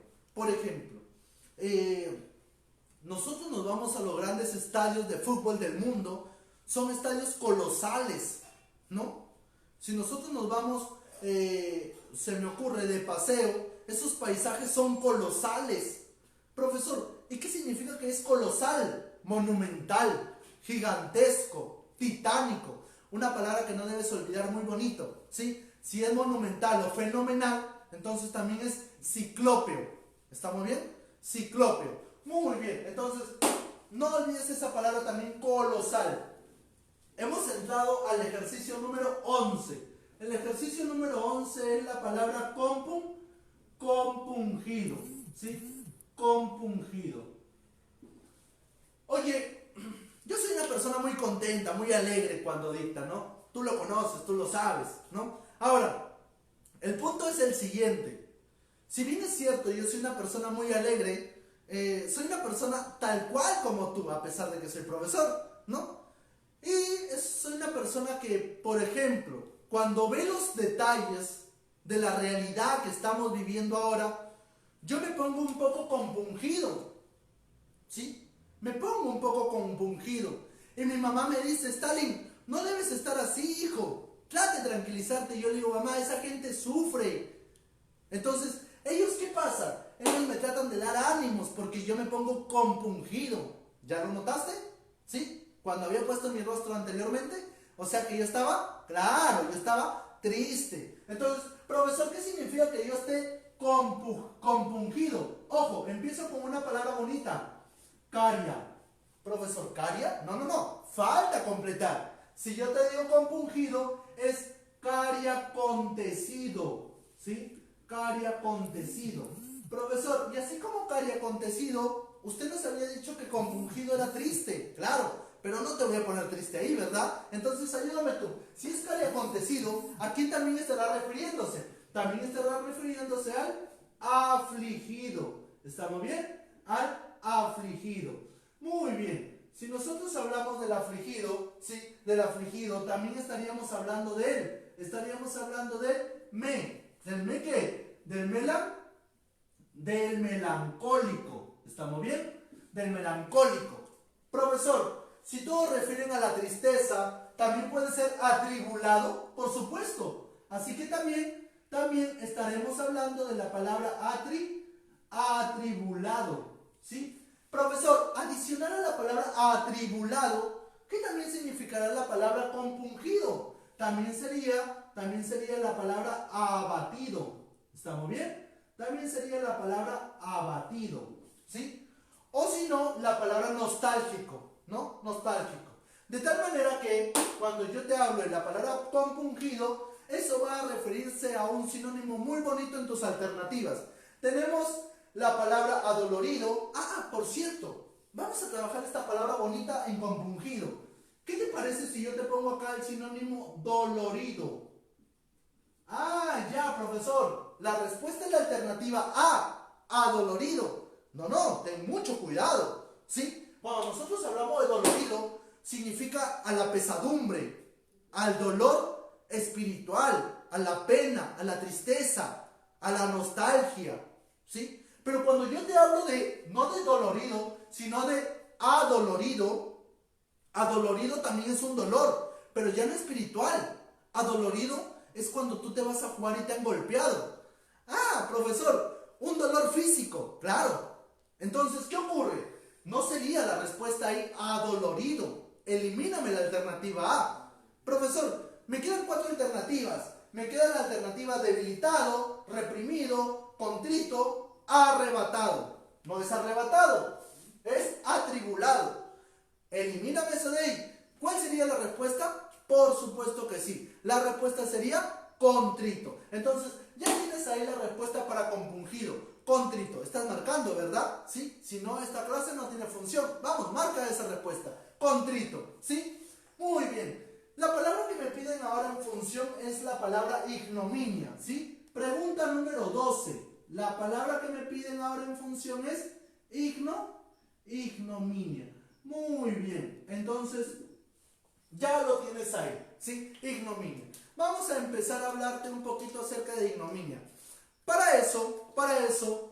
nosotros nos vamos a los grandes estadios de fútbol del mundo, son estadios colosales, ¿no? Si nosotros nos vamos, se me ocurre, de paseo, esos paisajes son colosales. Profesor, ¿y qué significa que es colosal? Monumental, gigantesco, titánico. Una palabra que no debes olvidar, muy bonito, ¿sí? Si es monumental o fenomenal, entonces también es ciclópeo. ¿Estamos bien? Ciclópeo. Muy bien, entonces no olvides esa palabra también, colosal. Hemos entrado al ejercicio número 11. El ejercicio número 11 es la palabra compungido. ¿Sí? Compungido. Oye, yo soy una persona muy contenta, muy alegre cuando dicta, ¿no? Tú lo conoces, tú lo sabes, ¿no? Ahora, el punto es el siguiente. Si bien es cierto, yo soy una persona muy alegre, soy una persona tal cual como tú, a pesar de que soy profesor, ¿no? Y soy una persona que, por ejemplo, cuando ve los detalles de la realidad que estamos viviendo ahora, yo me pongo un poco compungido, ¿sí? Me pongo un poco compungido. Y mi mamá me dice: Stalin, no debes estar así, hijo. Trate de tranquilizarte. Y yo le digo: mamá, esa gente sufre. Entonces, ¿ellos qué pasa? Ellos me tratan de dar ánimos porque yo me pongo compungido. ¿Ya lo notaste? ¿Sí? Cuando había puesto mi rostro anteriormente. O sea que yo estaba, claro, yo estaba triste. Entonces, profesor, ¿qué significa que yo esté compungido. Ojo, empiezo con una palabra bonita. Caria. Profesor, ¿caria? No. Falta completar. Si yo te digo compungido, es cariacontecido. ¿Sí? Cariacontecido. Profesor, y así como cariacontecido, usted nos había dicho que compungido era triste. Claro, pero no te voy a poner triste ahí, ¿verdad? Entonces ayúdame tú. Si es cariacontecido, ¿a quién también estará refiriéndose? También estará refiriéndose al afligido. ¿Estamos bien? Al afligido. Muy bien. Si nosotros hablamos del afligido, ¿sí? Del afligido, también estaríamos hablando de él. Estaríamos hablando del me. ¿Del me qué? Del melancólico. ¿Estamos bien? Del melancólico. Profesor, si todos refieren a la tristeza, también puede ser atribulado, por supuesto. Así que también estaremos hablando de la palabra atribulado. ¿Sí? Profesor, adicional a la palabra atribulado, ¿qué también significará la palabra compungido? También sería la palabra abatido. ¿Estamos bien? También sería la palabra abatido. ¿Sí? O si no, la palabra nostálgico, ¿no? Nostálgico. De tal manera que cuando yo te hablo de la palabra compungido, eso va a referirse a un sinónimo muy bonito en tus alternativas. Tenemos la palabra adolorido. Por cierto, vamos a trabajar esta palabra bonita en compungido. ¿Qué te parece si yo te pongo acá el sinónimo dolorido? Ya, profesor. La respuesta es la alternativa A, adolorido. No, ten mucho cuidado. ¿Sí? Cuando nosotros hablamos de dolorido, significa a la pesadumbre, al dolor espiritual, a la pena, a la tristeza, a la nostalgia. ¿Sí? Pero cuando yo te hablo no de dolorido, sino de adolorido, adolorido también es un dolor, pero ya no espiritual. Adolorido es cuando tú te vas a jugar y te han golpeado. Profesor, un dolor físico, claro. Entonces, ¿qué ocurre? No sería la respuesta ahí adolorido. Elimíname la alternativa A. Profesor, me quedan 4 alternativas. Me queda la alternativa debilitado, reprimido, contrito, arrebatado. No es arrebatado, es atribulado. Elimíname eso de ahí. ¿Cuál sería la respuesta? Por supuesto que sí. La respuesta sería contrito. Entonces, ya tienes ahí la respuesta para compungido. Contrito. Estás marcando, ¿verdad? ¿Sí? Si no, esta clase no tiene función. Vamos, marca esa respuesta. Contrito. ¿Sí? Muy bien. La palabra que me piden ahora en función es la palabra ignominia. ¿Sí? Pregunta número 12. La palabra que me piden ahora en función es ignominia. Muy bien. Entonces, ya lo tienes ahí. ¿Sí? Ignominia. Vamos a empezar a hablarte un poquito acerca de ignominia. Para eso,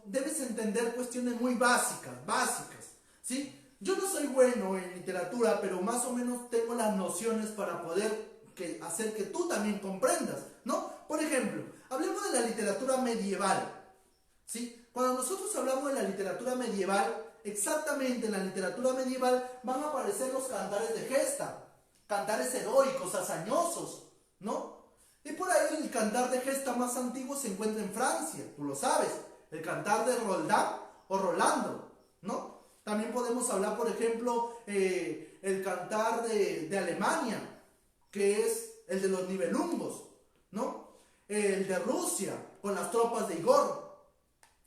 debes entender cuestiones muy básicas, ¿sí? Yo no soy bueno en literatura, pero más o menos tengo las nociones para poder hacer que tú también comprendas, ¿no? Por ejemplo, hablemos de la literatura medieval, ¿sí? Cuando nosotros hablamos de la literatura medieval, exactamente en la literatura medieval van a aparecer los cantares de gesta, cantares heroicos, hazañosos, ¿no? Y por ahí el cantar de gesta más antiguo se encuentra en Francia, tú lo sabes, el cantar de Roldán o Rolando, ¿no? También podemos hablar, por ejemplo, el cantar de Alemania, que es el de los Nibelungos, ¿no? El de Rusia, con las tropas de Igor,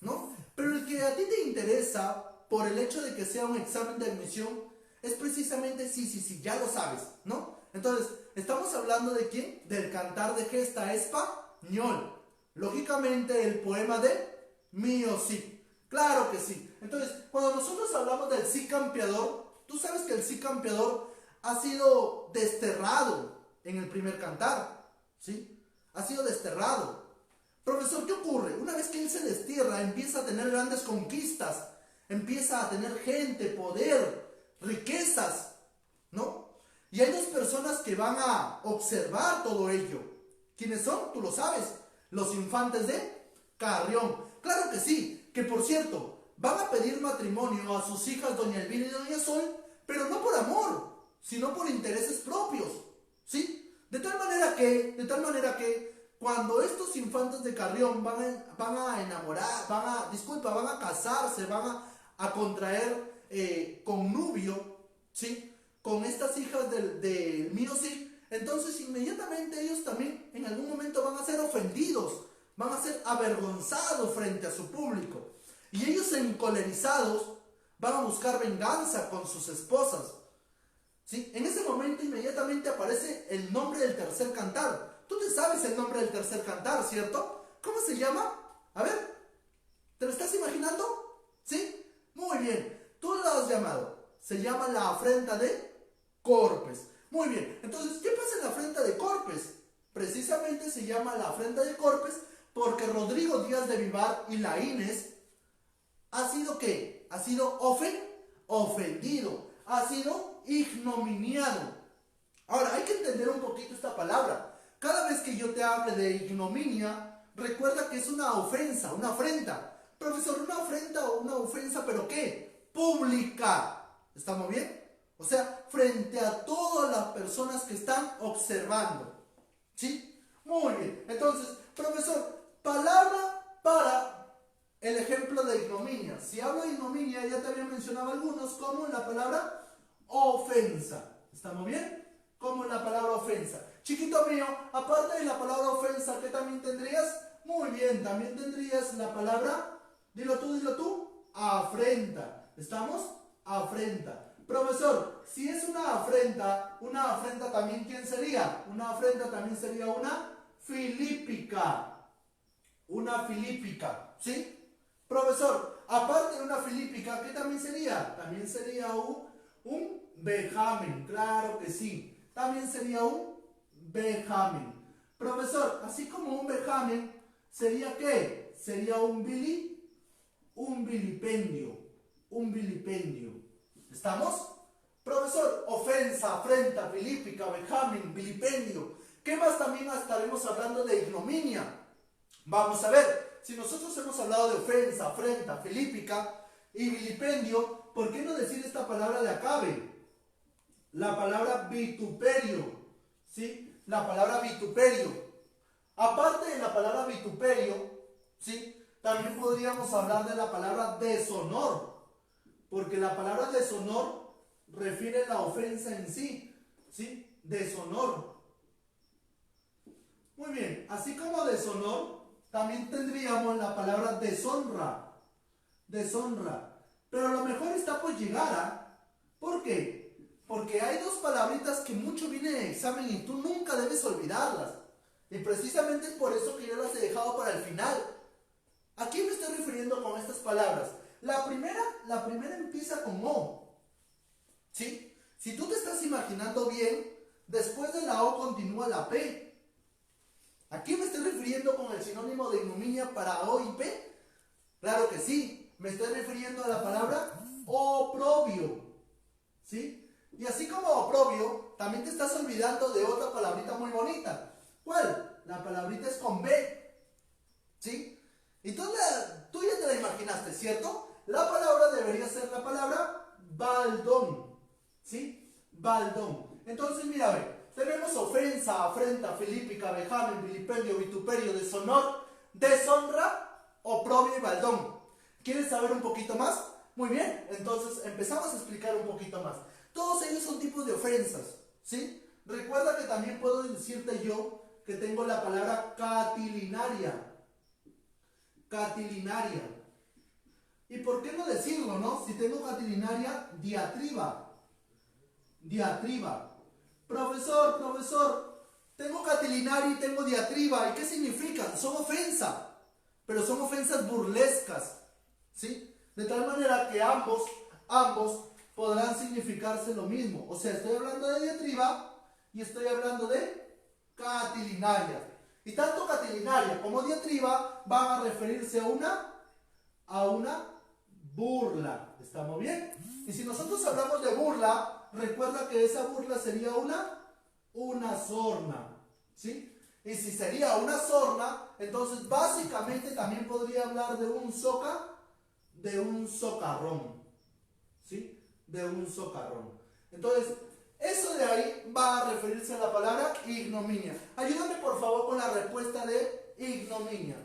¿no? Pero el que a ti te interesa, por el hecho de que sea un examen de admisión, es precisamente, sí, ya lo sabes, ¿no? Entonces, estamos hablando de ¿quién? Del cantar de gesta español. Lógicamente, el poema de Mío Cid. Claro que sí. Entonces, cuando nosotros hablamos del Cid campeador, tú sabes que el Cid campeador ha sido desterrado en el primer cantar, ¿sí? Ha sido desterrado. Profesor, ¿qué ocurre? Una vez que él se destierra, empieza a tener grandes conquistas, empieza a tener gente, poder, riquezas, ¿no? Y hay dos personas que van a observar todo ello. ¿Quiénes son? Tú lo sabes. Los infantes de Carrión. Claro que sí, que por cierto, van a pedir matrimonio a sus hijas Doña Elvira y Doña Sol, pero no por amor, sino por intereses propios, ¿sí? De tal manera que Cuando estos infantes de Carrión van a enamorar, van a casarse, a contraer connubio, ¿sí? Con estas hijas del mío sí, entonces inmediatamente ellos también en algún momento van a ser ofendidos, van a ser avergonzados frente a su público. Y ellos encolerizados van a buscar venganza con sus esposas, ¿sí? En ese momento inmediatamente aparece el nombre del tercer cantar. Tú te sabes el nombre del tercer cantar, ¿cierto? ¿Cómo se llama? A ver, ¿te lo estás imaginando? ¿Sí? Muy bien, tú lo has llamado. Se llama la afrenta de Corpes. Muy bien, entonces, ¿qué pasa en la afrenta de Corpes? Precisamente se llama la afrenta de Corpes porque Rodrigo Díaz de Vivar y Laínez ha sido ¿qué? Ha sido ofendido, ha sido ignominiado. Ahora, hay que entender un poquito esta palabra. Cada vez que yo te hable de ignominia, recuerda que es una ofensa, una afrenta. Profesor, una afrenta o una ofensa, ¿pero qué? Pública. ¿Estamos bien? O sea, frente a todas las personas que están observando. ¿Sí? Muy bien. Entonces, profesor, palabra para el ejemplo de ignominia. Si hablo de ignominia, ya te había mencionado algunos, como la palabra ofensa. ¿Estamos bien? Como la palabra ofensa. Chiquito mío, aparte de la palabra ofensa, ¿qué también tendrías? Muy bien, también tendrías la palabra, dilo tú, afrenta. ¿Estamos? Afrenta. Profesor, si es una afrenta también, ¿quién sería? Una afrenta también sería una filípica. Una filípica, ¿sí? Profesor, aparte de una filípica, ¿qué también sería? También sería un vejamen, claro que sí. También sería un vejamen. Profesor, así como un vejamen, ¿sería qué? Sería un vilipendio. Un vilipendio. ¿Estamos? Profesor, ofensa, afrenta, filípica, vejamen, vilipendio. ¿Qué más también estaremos hablando de ignominia? Vamos a ver, si nosotros hemos hablado de ofensa, afrenta, filípica y vilipendio, ¿por qué no decir esta palabra de acabe? La palabra vituperio, ¿sí? La palabra vituperio. Aparte de la palabra vituperio, ¿sí? También podríamos hablar de la palabra deshonor, porque la palabra deshonor refiere a la ofensa en sí, ¿sí? Deshonor. Muy bien, así como deshonor, también tendríamos la palabra deshonra. Deshonra. Pero lo mejor está por llegar a... ¿Por qué? Porque hay dos palabritas que mucho vienen en examen y tú nunca debes olvidarlas. Y precisamente es por eso que yo las he dejado para el final. ¿A quién me estoy refiriendo con estas palabras? La primera empieza con O. ¿Sí? Si tú te estás imaginando bien, después de la O continúa la P. ¿A quién me estoy refiriendo con el sinónimo de ignominia para O y P? Claro que sí. Me estoy refiriendo a la palabra oprobio. ¿Sí? Y así como oprobio, también te estás olvidando de otra palabrita muy bonita. ¿Cuál? La palabrita es con B. ¿Sí? Y tú ya te la imaginaste, ¿cierto? La palabra debería ser la palabra baldón. ¿Sí? Baldón. Entonces, mira, ve, tenemos ofensa, afrenta, filípica, vejamen, vilipendio, vituperio, deshonor, deshonra, oprobio y baldón. ¿Quieres saber un poquito más? Muy bien, entonces empezamos a explicar un poquito más. Todos ellos son tipos de ofensas, ¿sí? Recuerda que también puedo decirte yo que tengo la palabra catilinaria. Catilinaria. ¿Y por qué no decirlo, no? Si tengo catilinaria, diatriba. Diatriba. Profesor, tengo catilinaria y tengo diatriba. ¿Y qué significan? Son ofensas, pero son ofensas burlescas, ¿sí? De tal manera que ambos podrán significarse lo mismo. O sea, estoy hablando de diatriba y estoy hablando de catilinaria. Y tanto catilinaria como diatriba van a referirse a una burla. ¿Estamos bien? Y si nosotros hablamos de burla, recuerda que esa burla sería una sorna. ¿Sí? Y si sería una sorna, entonces básicamente también podría hablar de un socarrón. ¿Sí? De un socarrón. Entonces, Eso de ahí va a referirse a la palabra ignominia. Ayúdame por favor con la respuesta de ignominia.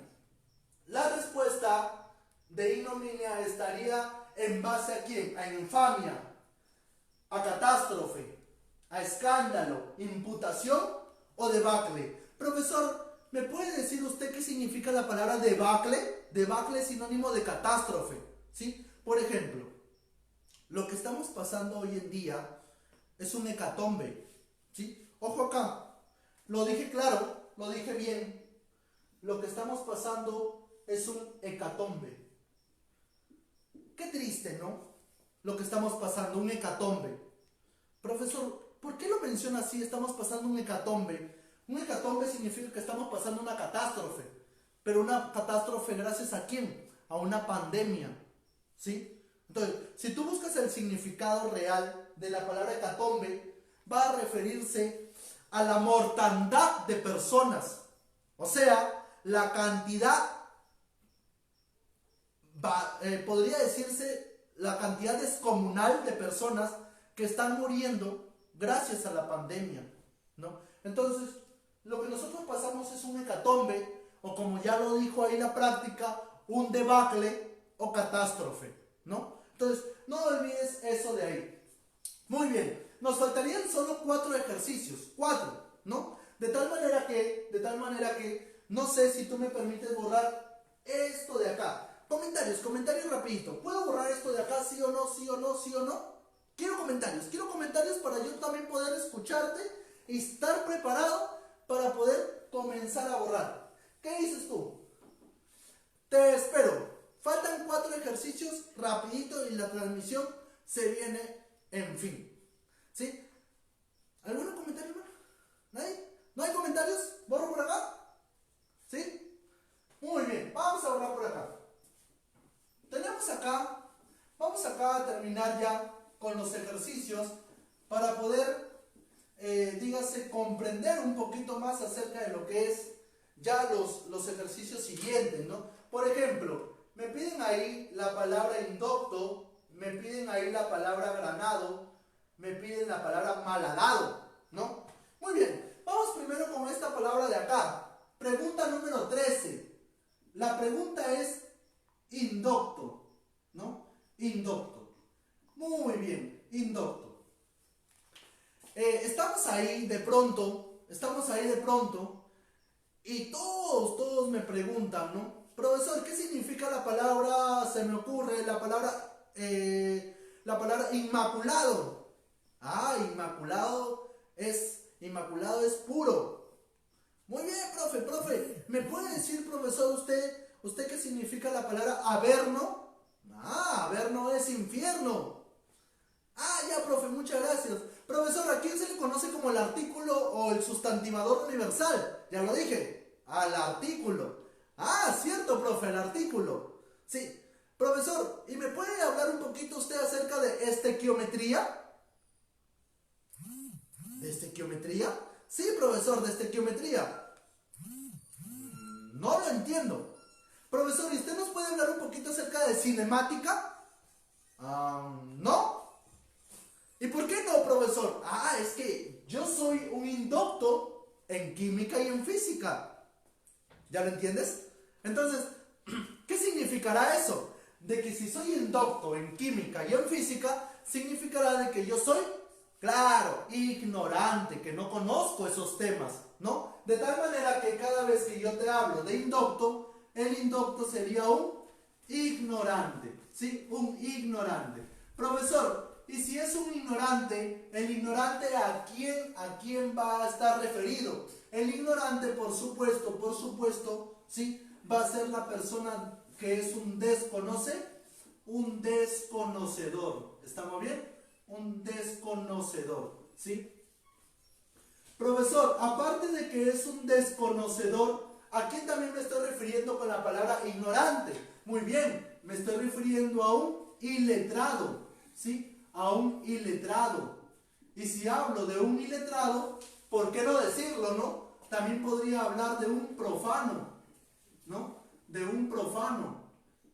La respuesta de ignominia estaría en base a quién, a infamia, a catástrofe, a escándalo, imputación o debacle. Profesor, ¿me puede decir usted qué significa la palabra debacle? Debacle es sinónimo de catástrofe, ¿sí? Por ejemplo, lo que estamos pasando hoy en día es un hecatombe, ¿sí? Ojo acá, lo dije claro, lo dije bien. Lo que estamos pasando es un hecatombe. Qué triste, ¿no? Lo que estamos pasando, un hecatombe. Profesor, ¿por qué lo menciona así? Estamos pasando un hecatombe. Un hecatombe significa que estamos pasando una catástrofe. Pero una catástrofe gracias a quién? A una pandemia, ¿sí? Entonces, si tú buscas el significado real de la palabra hecatombe, va a referirse a la mortandad de personas. O sea, la cantidad, podría decirse, la cantidad descomunal de personas que están muriendo gracias a la pandemia, ¿no? Entonces, lo que nosotros pasamos es un hecatombe, o como ya lo dijo ahí la práctica, un debacle o catástrofe, ¿no? Entonces, no olvides eso de ahí. Muy bien, nos faltarían solo 4 ejercicios, 4, ¿no? De tal manera que, no sé si tú me permites borrar esto de acá. Comentarios rapidito. ¿Puedo borrar esto de acá, sí o no, sí o no, sí o no? Quiero comentarios para yo también poder escucharte y estar preparado para poder comenzar a borrar. ¿Qué dices tú? Te espero. Faltan 4 ejercicios rapidito y la transmisión se viene en fin. ¿Sí? ¿Algún comentario más? ¿Nadie? ¿No hay comentarios? ¿Borro por acá? ¿Sí? Muy bien, vamos a borrar por acá. Vamos acá a terminar ya con los ejercicios para poder, dígase, comprender un poquito más acerca de lo que es ya los ejercicios siguientes, ¿no? Por ejemplo, me piden ahí la palabra indocto, me piden ahí la palabra granado, me piden la palabra malhadado, ¿no? Muy bien, vamos primero con esta palabra de acá. Pregunta número 13. La pregunta es indocto, ¿no? Indocto. Muy bien, indocto. Estamos ahí de pronto, y todos me preguntan, ¿no? Profesor, ¿qué significa la palabra, se me ocurre, la palabra inmaculado? Ah, inmaculado es puro. Muy bien, profe, ¿me puede decir, profesor, usted qué significa la palabra averno? Ah, averno es infierno. Ah, ya, profe, muchas gracias. Profesor, ¿a quién se le conoce como el artículo o el sustantivador universal? Ya lo dije, al artículo. Ah, cierto, profe, el artículo. Sí. Profesor, ¿y me puede hablar un poquito usted acerca de estequiometría? ¿De estequiometría? Sí, profesor, de estequiometría. No lo entiendo. Profesor, ¿y usted nos puede hablar un poquito acerca de cinemática? No. ¿Y por qué no, profesor? Ah, es que yo soy un indocto en química y en física. ¿Ya lo entiendes? Entonces, ¿qué significará eso? De que si soy indocto en química y en física, significará de que yo soy, claro, ignorante, que no conozco esos temas, ¿no? De tal manera que cada vez que yo te hablo de indocto, el indocto sería un ignorante, ¿sí? Un ignorante. Profesor, y si es un ignorante, el ignorante ¿a quién va a estar referido? El ignorante, por supuesto, ¿sí? Va a ser la persona que es un desconocedor. ¿Estamos bien? Un desconocedor, ¿sí? Profesor, aparte de que es un desconocedor, ¿a quién también me estoy refiriendo con la palabra ignorante? Muy bien, me estoy refiriendo a un iletrado, ¿sí? A un iletrado. Y si hablo de un iletrado, ¿por qué no decirlo, no? También podría hablar de un profano, ¿no? De un profano,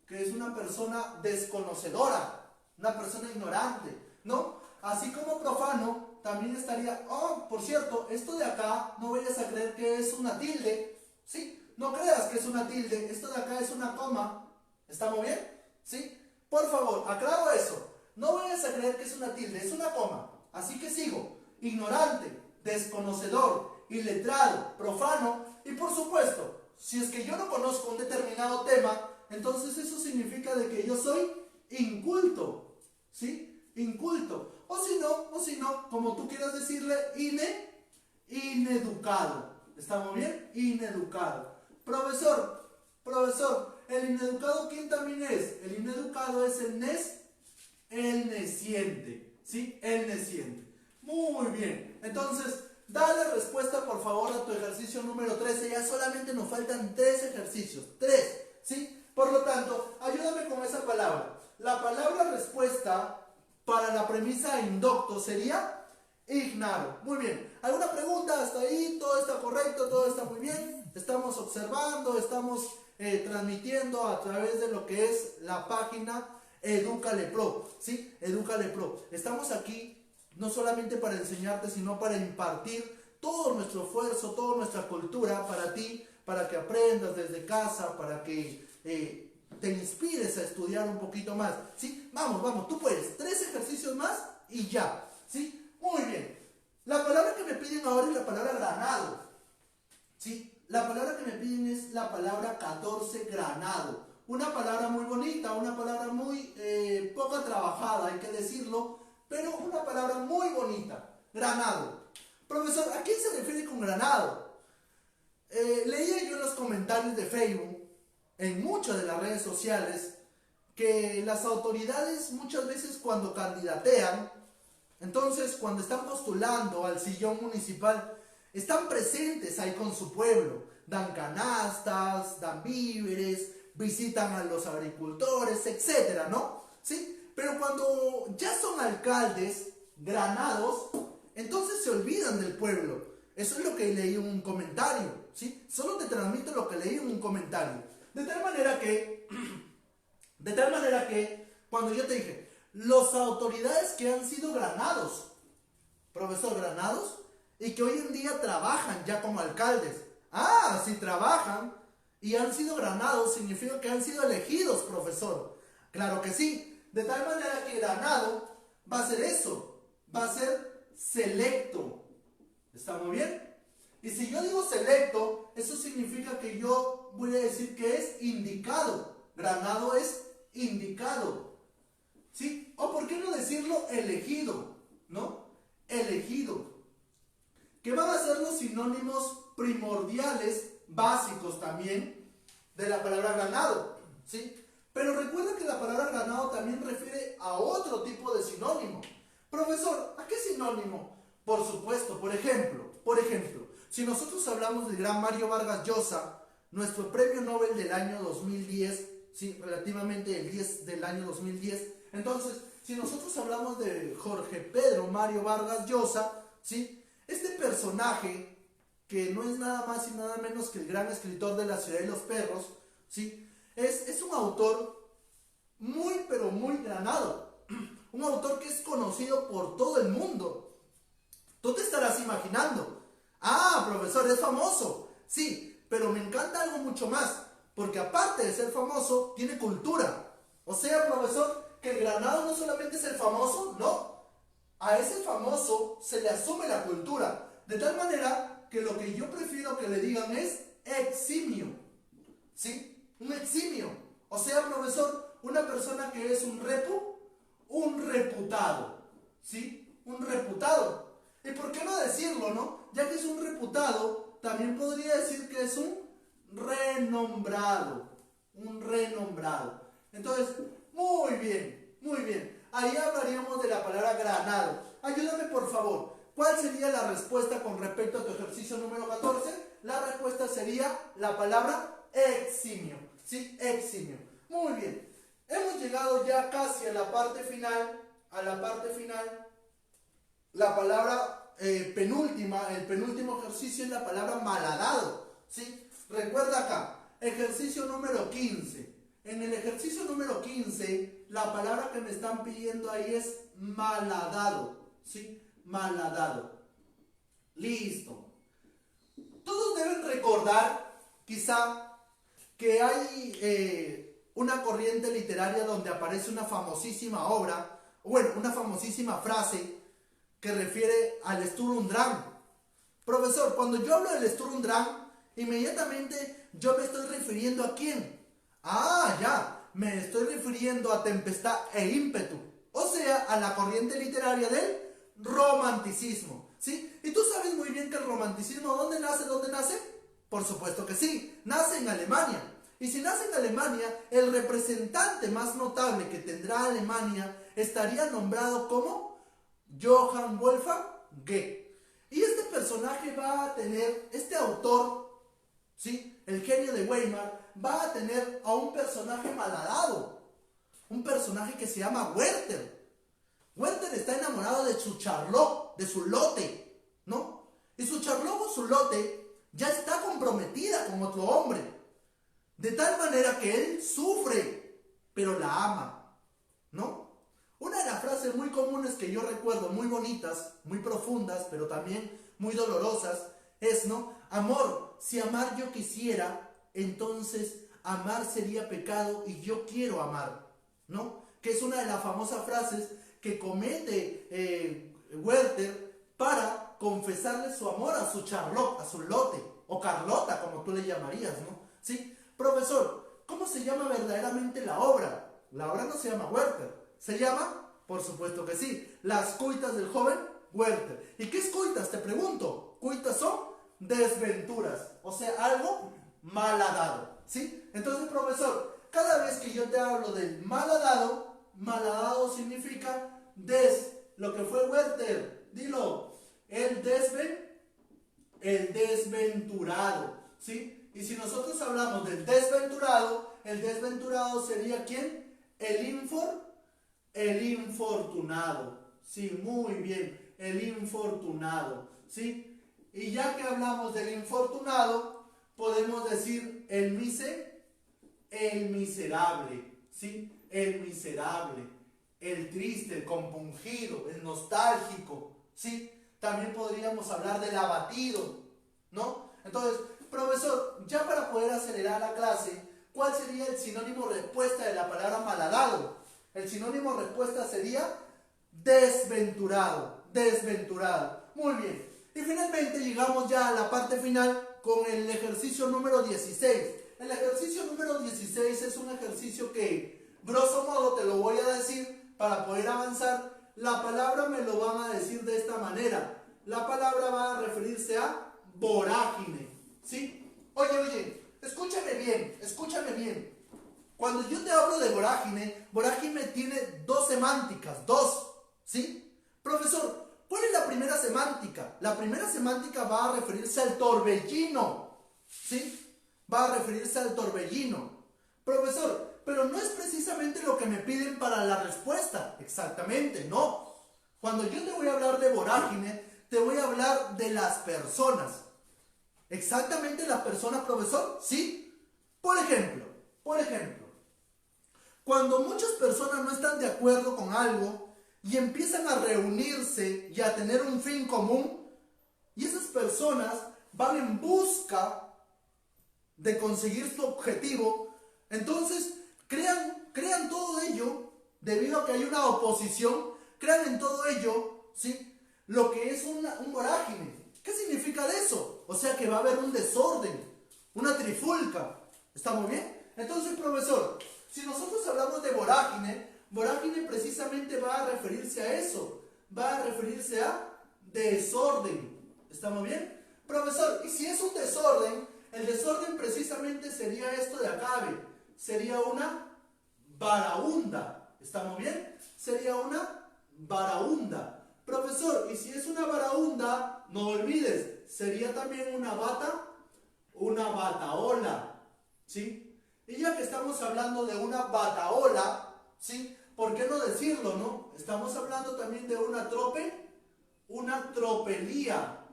que es una persona desconocedora, una persona ignorante, ¿no? Así como profano también estaría, oh, por cierto, esto de acá, no vayas a creer que es una tilde, ¿sí? No creas que es una tilde, esto de acá es una coma, ¿estamos bien? ¿Sí? Por favor, aclaro eso, no vayas a creer que es una tilde, es una coma, así que sigo, ignorante, desconocedor, iletrado, profano, y por supuesto, si es que yo no conozco un determinado tema, entonces eso significa de que yo soy inculto, ¿sí? Inculto. O si no, como tú quieras decirle, ineducado. ¿Estamos bien? Ineducado. Profesor, ¿el ineducado quién también es? El ineducado es el neciente, ¿sí? El neciente. Muy bien. Entonces, dale respuesta por favor a tu ejercicio número 13. Ya solamente nos faltan 3 ejercicios. 3, ¿sí? Por lo tanto, ayúdame con esa palabra. La palabra respuesta para la premisa indocto sería ignaro. Muy bien. ¿Alguna pregunta hasta ahí? ¿Todo está correcto? ¿Todo está muy bien? Estamos observando, estamos transmitiendo a través de lo que es la página Edúcale Pro, ¿sí? Edúcale Pro. Estamos aquí no solamente para enseñarte, sino para impartir todo nuestro esfuerzo, toda nuestra cultura para ti, para que aprendas desde casa, para que te inspires a estudiar un poquito más, ¿sí? Vamos, tú puedes, 3 ejercicios más y ya, ¿sí? Muy bien. La palabra que me piden ahora es la palabra granado, ¿sí? La palabra que me piden es la palabra 14, granado. Una palabra muy bonita, una palabra muy poco trabajada, hay que decirlo, pero una palabra muy bonita, granado. Profesor, ¿a quién se refiere con granado? Leía yo en los comentarios de Facebook, en muchas de las redes sociales, que las autoridades muchas veces cuando candidatean, entonces cuando están postulando al sillón municipal, están presentes ahí con su pueblo, dan canastas, dan víveres, visitan a los agricultores, etcétera, ¿no? ¿Sí? Pero cuando ya son alcaldes, granados, entonces se olvidan del pueblo. Eso es lo que leí en un comentario, ¿sí? Solo te transmito lo que leí en un comentario. De tal manera que, cuando yo te dije, las autoridades que han sido granados, profesor, granados, y que hoy en día trabajan ya como alcaldes. Ah, si trabajan y han sido granados, significa que han sido elegidos, profesor. Claro que sí. De tal manera que granado va a ser eso, va a ser selecto. ¿Está muy bien? Y si yo digo selecto, eso significa que yo voy a decir que es indicado. Granado es indicado, ¿sí? O por qué no decirlo elegido, ¿no? Elegido. ¿Qué van a ser los sinónimos primordiales, básicos también, de la palabra granado? ¿Sí? Pero recuerda que la palabra granado también refiere a otro tipo de sinónimo. Profesor, ¿a qué sinónimo? Por supuesto, por ejemplo, si nosotros hablamos del gran Mario Vargas Llosa, nuestro premio Nobel del año 2010, sí, relativamente el 10 del año 2010, entonces, si nosotros hablamos de Jorge Pedro Mario Vargas Llosa, ¿sí? Este personaje, que no es nada más y nada menos que el gran escritor de La ciudad de los perros, ¿sí? Es un autor muy, pero muy granado, un autor que es conocido por todo el mundo. Tú te estarás imaginando, ah, profesor, es famoso, sí, pero me encanta algo mucho más, porque aparte de ser famoso, tiene cultura. O sea, profesor, que el granado no solamente es el famoso, no, a ese famoso se le asume la cultura, de tal manera que lo que yo prefiero que le digan es eximio, ¿sí? Un eximio, o sea, profesor, una persona que es un reputado, ¿sí? Un reputado. ¿Y por qué no decirlo, no? Ya que es un reputado, también podría decir que es un renombrado. Un renombrado. Entonces, muy bien, muy bien. Ahí hablaríamos de la palabra granado. Ayúdame, por favor. ¿Cuál sería la respuesta con respecto a tu ejercicio número 14? La respuesta sería la palabra eximio. ¿Sí? Eximio. Muy bien. Hemos llegado ya casi a la parte final. La palabra penúltima, el penúltimo ejercicio es la palabra malhadado, ¿sí? Recuerda acá, ejercicio número 15. En el ejercicio número 15, la palabra que me están pidiendo ahí es malhadado, ¿sí? malhadado. Listo. Todos deben recordar, quizá, que hay una corriente literaria donde aparece una famosísima obra, bueno, una famosísima frase que refiere al Sturm und Drang. Profesor, cuando yo hablo del Sturm und Drang, inmediatamente yo me estoy refiriendo ¿a quién? Ah, ya, me estoy refiriendo a Tempestad e Ímpetu, o sea, a la corriente literaria del romanticismo, ¿sí? Y tú sabes muy bien que el romanticismo, ¿dónde nace? ¿Dónde nace? Por supuesto que sí, nace en Alemania. Y si nace en Alemania, el representante más notable que tendrá Alemania estaría nombrado como Johann Wolfgang Goethe. Y este personaje va a tener, este autor, ¿sí?, el genio de Weimar, va a tener a un personaje malhadado, un personaje que se llama Werther. Werther está enamorado de su Charlotte, de su Lotte, ¿no? Y su Charlotte o su Lotte ya está comprometida con otro hombre. De tal manera que él sufre, pero la ama, ¿no? Una de las frases muy comunes que yo recuerdo, muy bonitas, muy profundas, pero también muy dolorosas, es, ¿no? Amor, si amar yo quisiera, entonces amar sería pecado y yo quiero amar, ¿no? Que es una de las famosas frases que comete Werther para confesarle su amor a su Charlotte, a su Lotte, o Carlota, como tú le llamarías, ¿no? ¿Sí? Profesor, ¿cómo se llama verdaderamente la obra? La obra no se llama Werther, se llama, por supuesto que sí, Las cuitas del joven Werther. ¿Y qué es cuitas? Te pregunto. Cuitas son desventuras, o sea, algo malhadado, ¿sí? Entonces, profesor, cada vez que yo te hablo del malhadado, malhadado significa lo que fue Werther, dilo, el desventurado, ¿sí? Y si nosotros hablamos del desventurado, el desventurado sería ¿quién? El infortunado. Sí, muy bien, el infortunado, ¿sí? Y ya que hablamos del infortunado, podemos decir el miserable, ¿sí? El miserable, el triste, el compungido, el nostálgico, ¿sí? También podríamos hablar del abatido, ¿no? Entonces, profesor, ya para poder acelerar la clase, ¿cuál sería el sinónimo respuesta de la palabra malhadado? El sinónimo respuesta sería desventurado, desventurado. Muy bien. Y finalmente llegamos ya a la parte final con el ejercicio número 16. El ejercicio número 16 es un ejercicio que, grosso modo, te lo voy a decir para poder avanzar. La palabra me lo van a decir de esta manera. La palabra va a referirse a vorágine, ¿sí? Oye, escúchame bien. Cuando yo te hablo de vorágine, vorágine tiene dos semánticas, ¿sí? Profesor, ¿cuál es la primera semántica? La primera semántica va a referirse al torbellino, ¿sí? Va a referirse al torbellino. Profesor, pero no es precisamente lo que me piden para la respuesta. Exactamente, no. Cuando yo te voy a hablar de vorágine, te voy a hablar de las personas. ¿Exactamente las personas, profesor? ¿Sí? Por ejemplo, cuando muchas personas no están de acuerdo con algo y empiezan a reunirse y a tener un fin común, y esas personas van en busca de conseguir su objetivo, entonces crean todo ello, debido a que hay una oposición, crean en todo ello, ¿sí?, lo que es un vorágine. ¿Qué significa eso? O sea que va a haber un desorden, una trifulca. ¿Estamos bien? Entonces, profesor, si nosotros hablamos de vorágine, vorágine precisamente va a referirse a eso, va a referirse a desorden. ¿Estamos bien? Profesor, y si es un desorden, el desorden precisamente sería esto de acá, ¿ve? Sería una varaunda. ¿Estamos bien? Sería una varaunda. Profesor, y si es una varaunda, no olvides, sería también una bataola, ¿sí? Y ya que estamos hablando de una bataola, ¿sí?, ¿por qué no decirlo, no? Estamos hablando también de una tropelía,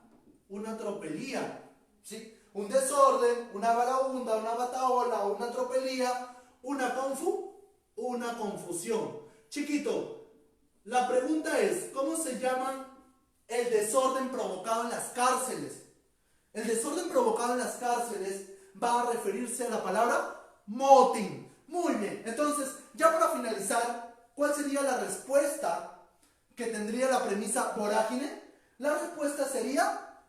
¿sí? Un desorden, una varaunda, una bataola, una tropelía, una confusión. Chiquito, la pregunta es, ¿cómo se llaman el desorden provocado en las cárceles. El desorden provocado en las cárceles va a referirse a la palabra motín. Muy bien, entonces, ya para finalizar, ¿cuál sería la respuesta que tendría la premisa vorágine? La respuesta sería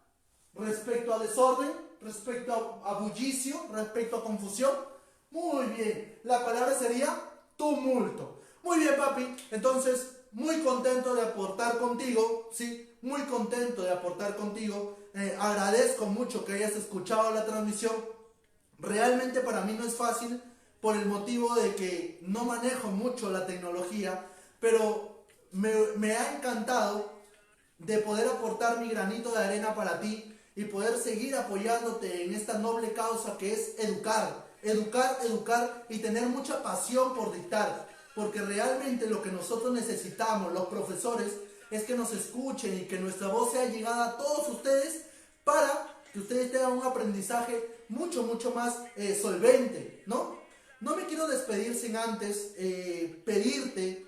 respecto a desorden, respecto a bullicio, respecto a confusión. Muy bien, la palabra sería tumulto. Muy bien, papi, entonces, muy contento de aportar contigo, ¿sí? Muy contento de aportar contigo. Agradezco mucho que hayas escuchado la transmisión. Realmente para mí no es fácil por el motivo de que no manejo mucho la tecnología, pero me ha encantado de poder aportar mi granito de arena para ti y poder seguir apoyándote en esta noble causa que es educar, educar, educar y tener mucha pasión por dictar, porque realmente lo que nosotros necesitamos, los profesores, es que nos escuchen y que nuestra voz sea llegada a todos ustedes para que ustedes tengan un aprendizaje mucho, mucho más solvente, ¿no? No me quiero despedir sin antes pedirte,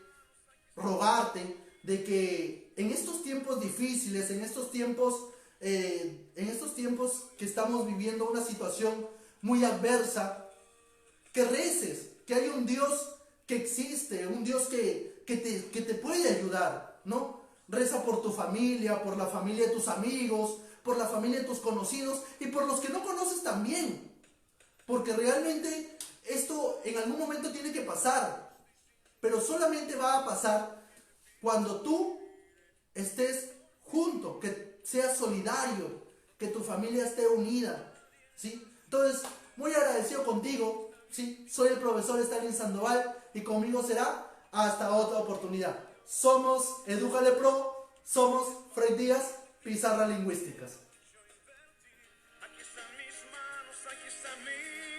rogarte, de que en estos tiempos difíciles, en estos tiempos que estamos viviendo una situación muy adversa, que reces, que hay un Dios que existe, un Dios que te puede ayudar, ¿no? Reza por tu familia, por la familia de tus amigos, por la familia de tus conocidos y por los que no conoces también. Porque realmente esto en algún momento tiene que pasar, pero solamente va a pasar cuando tú estés junto, que seas solidario, que tu familia esté unida, ¿sí? Entonces, muy agradecido contigo, ¿sí? Soy el profesor Stalin Sandoval y conmigo será hasta otra oportunidad. Somos Edúcale Pro, somos Fred Díaz, Pizarra Lingüísticas. Aquí están mis manos, aquí está mi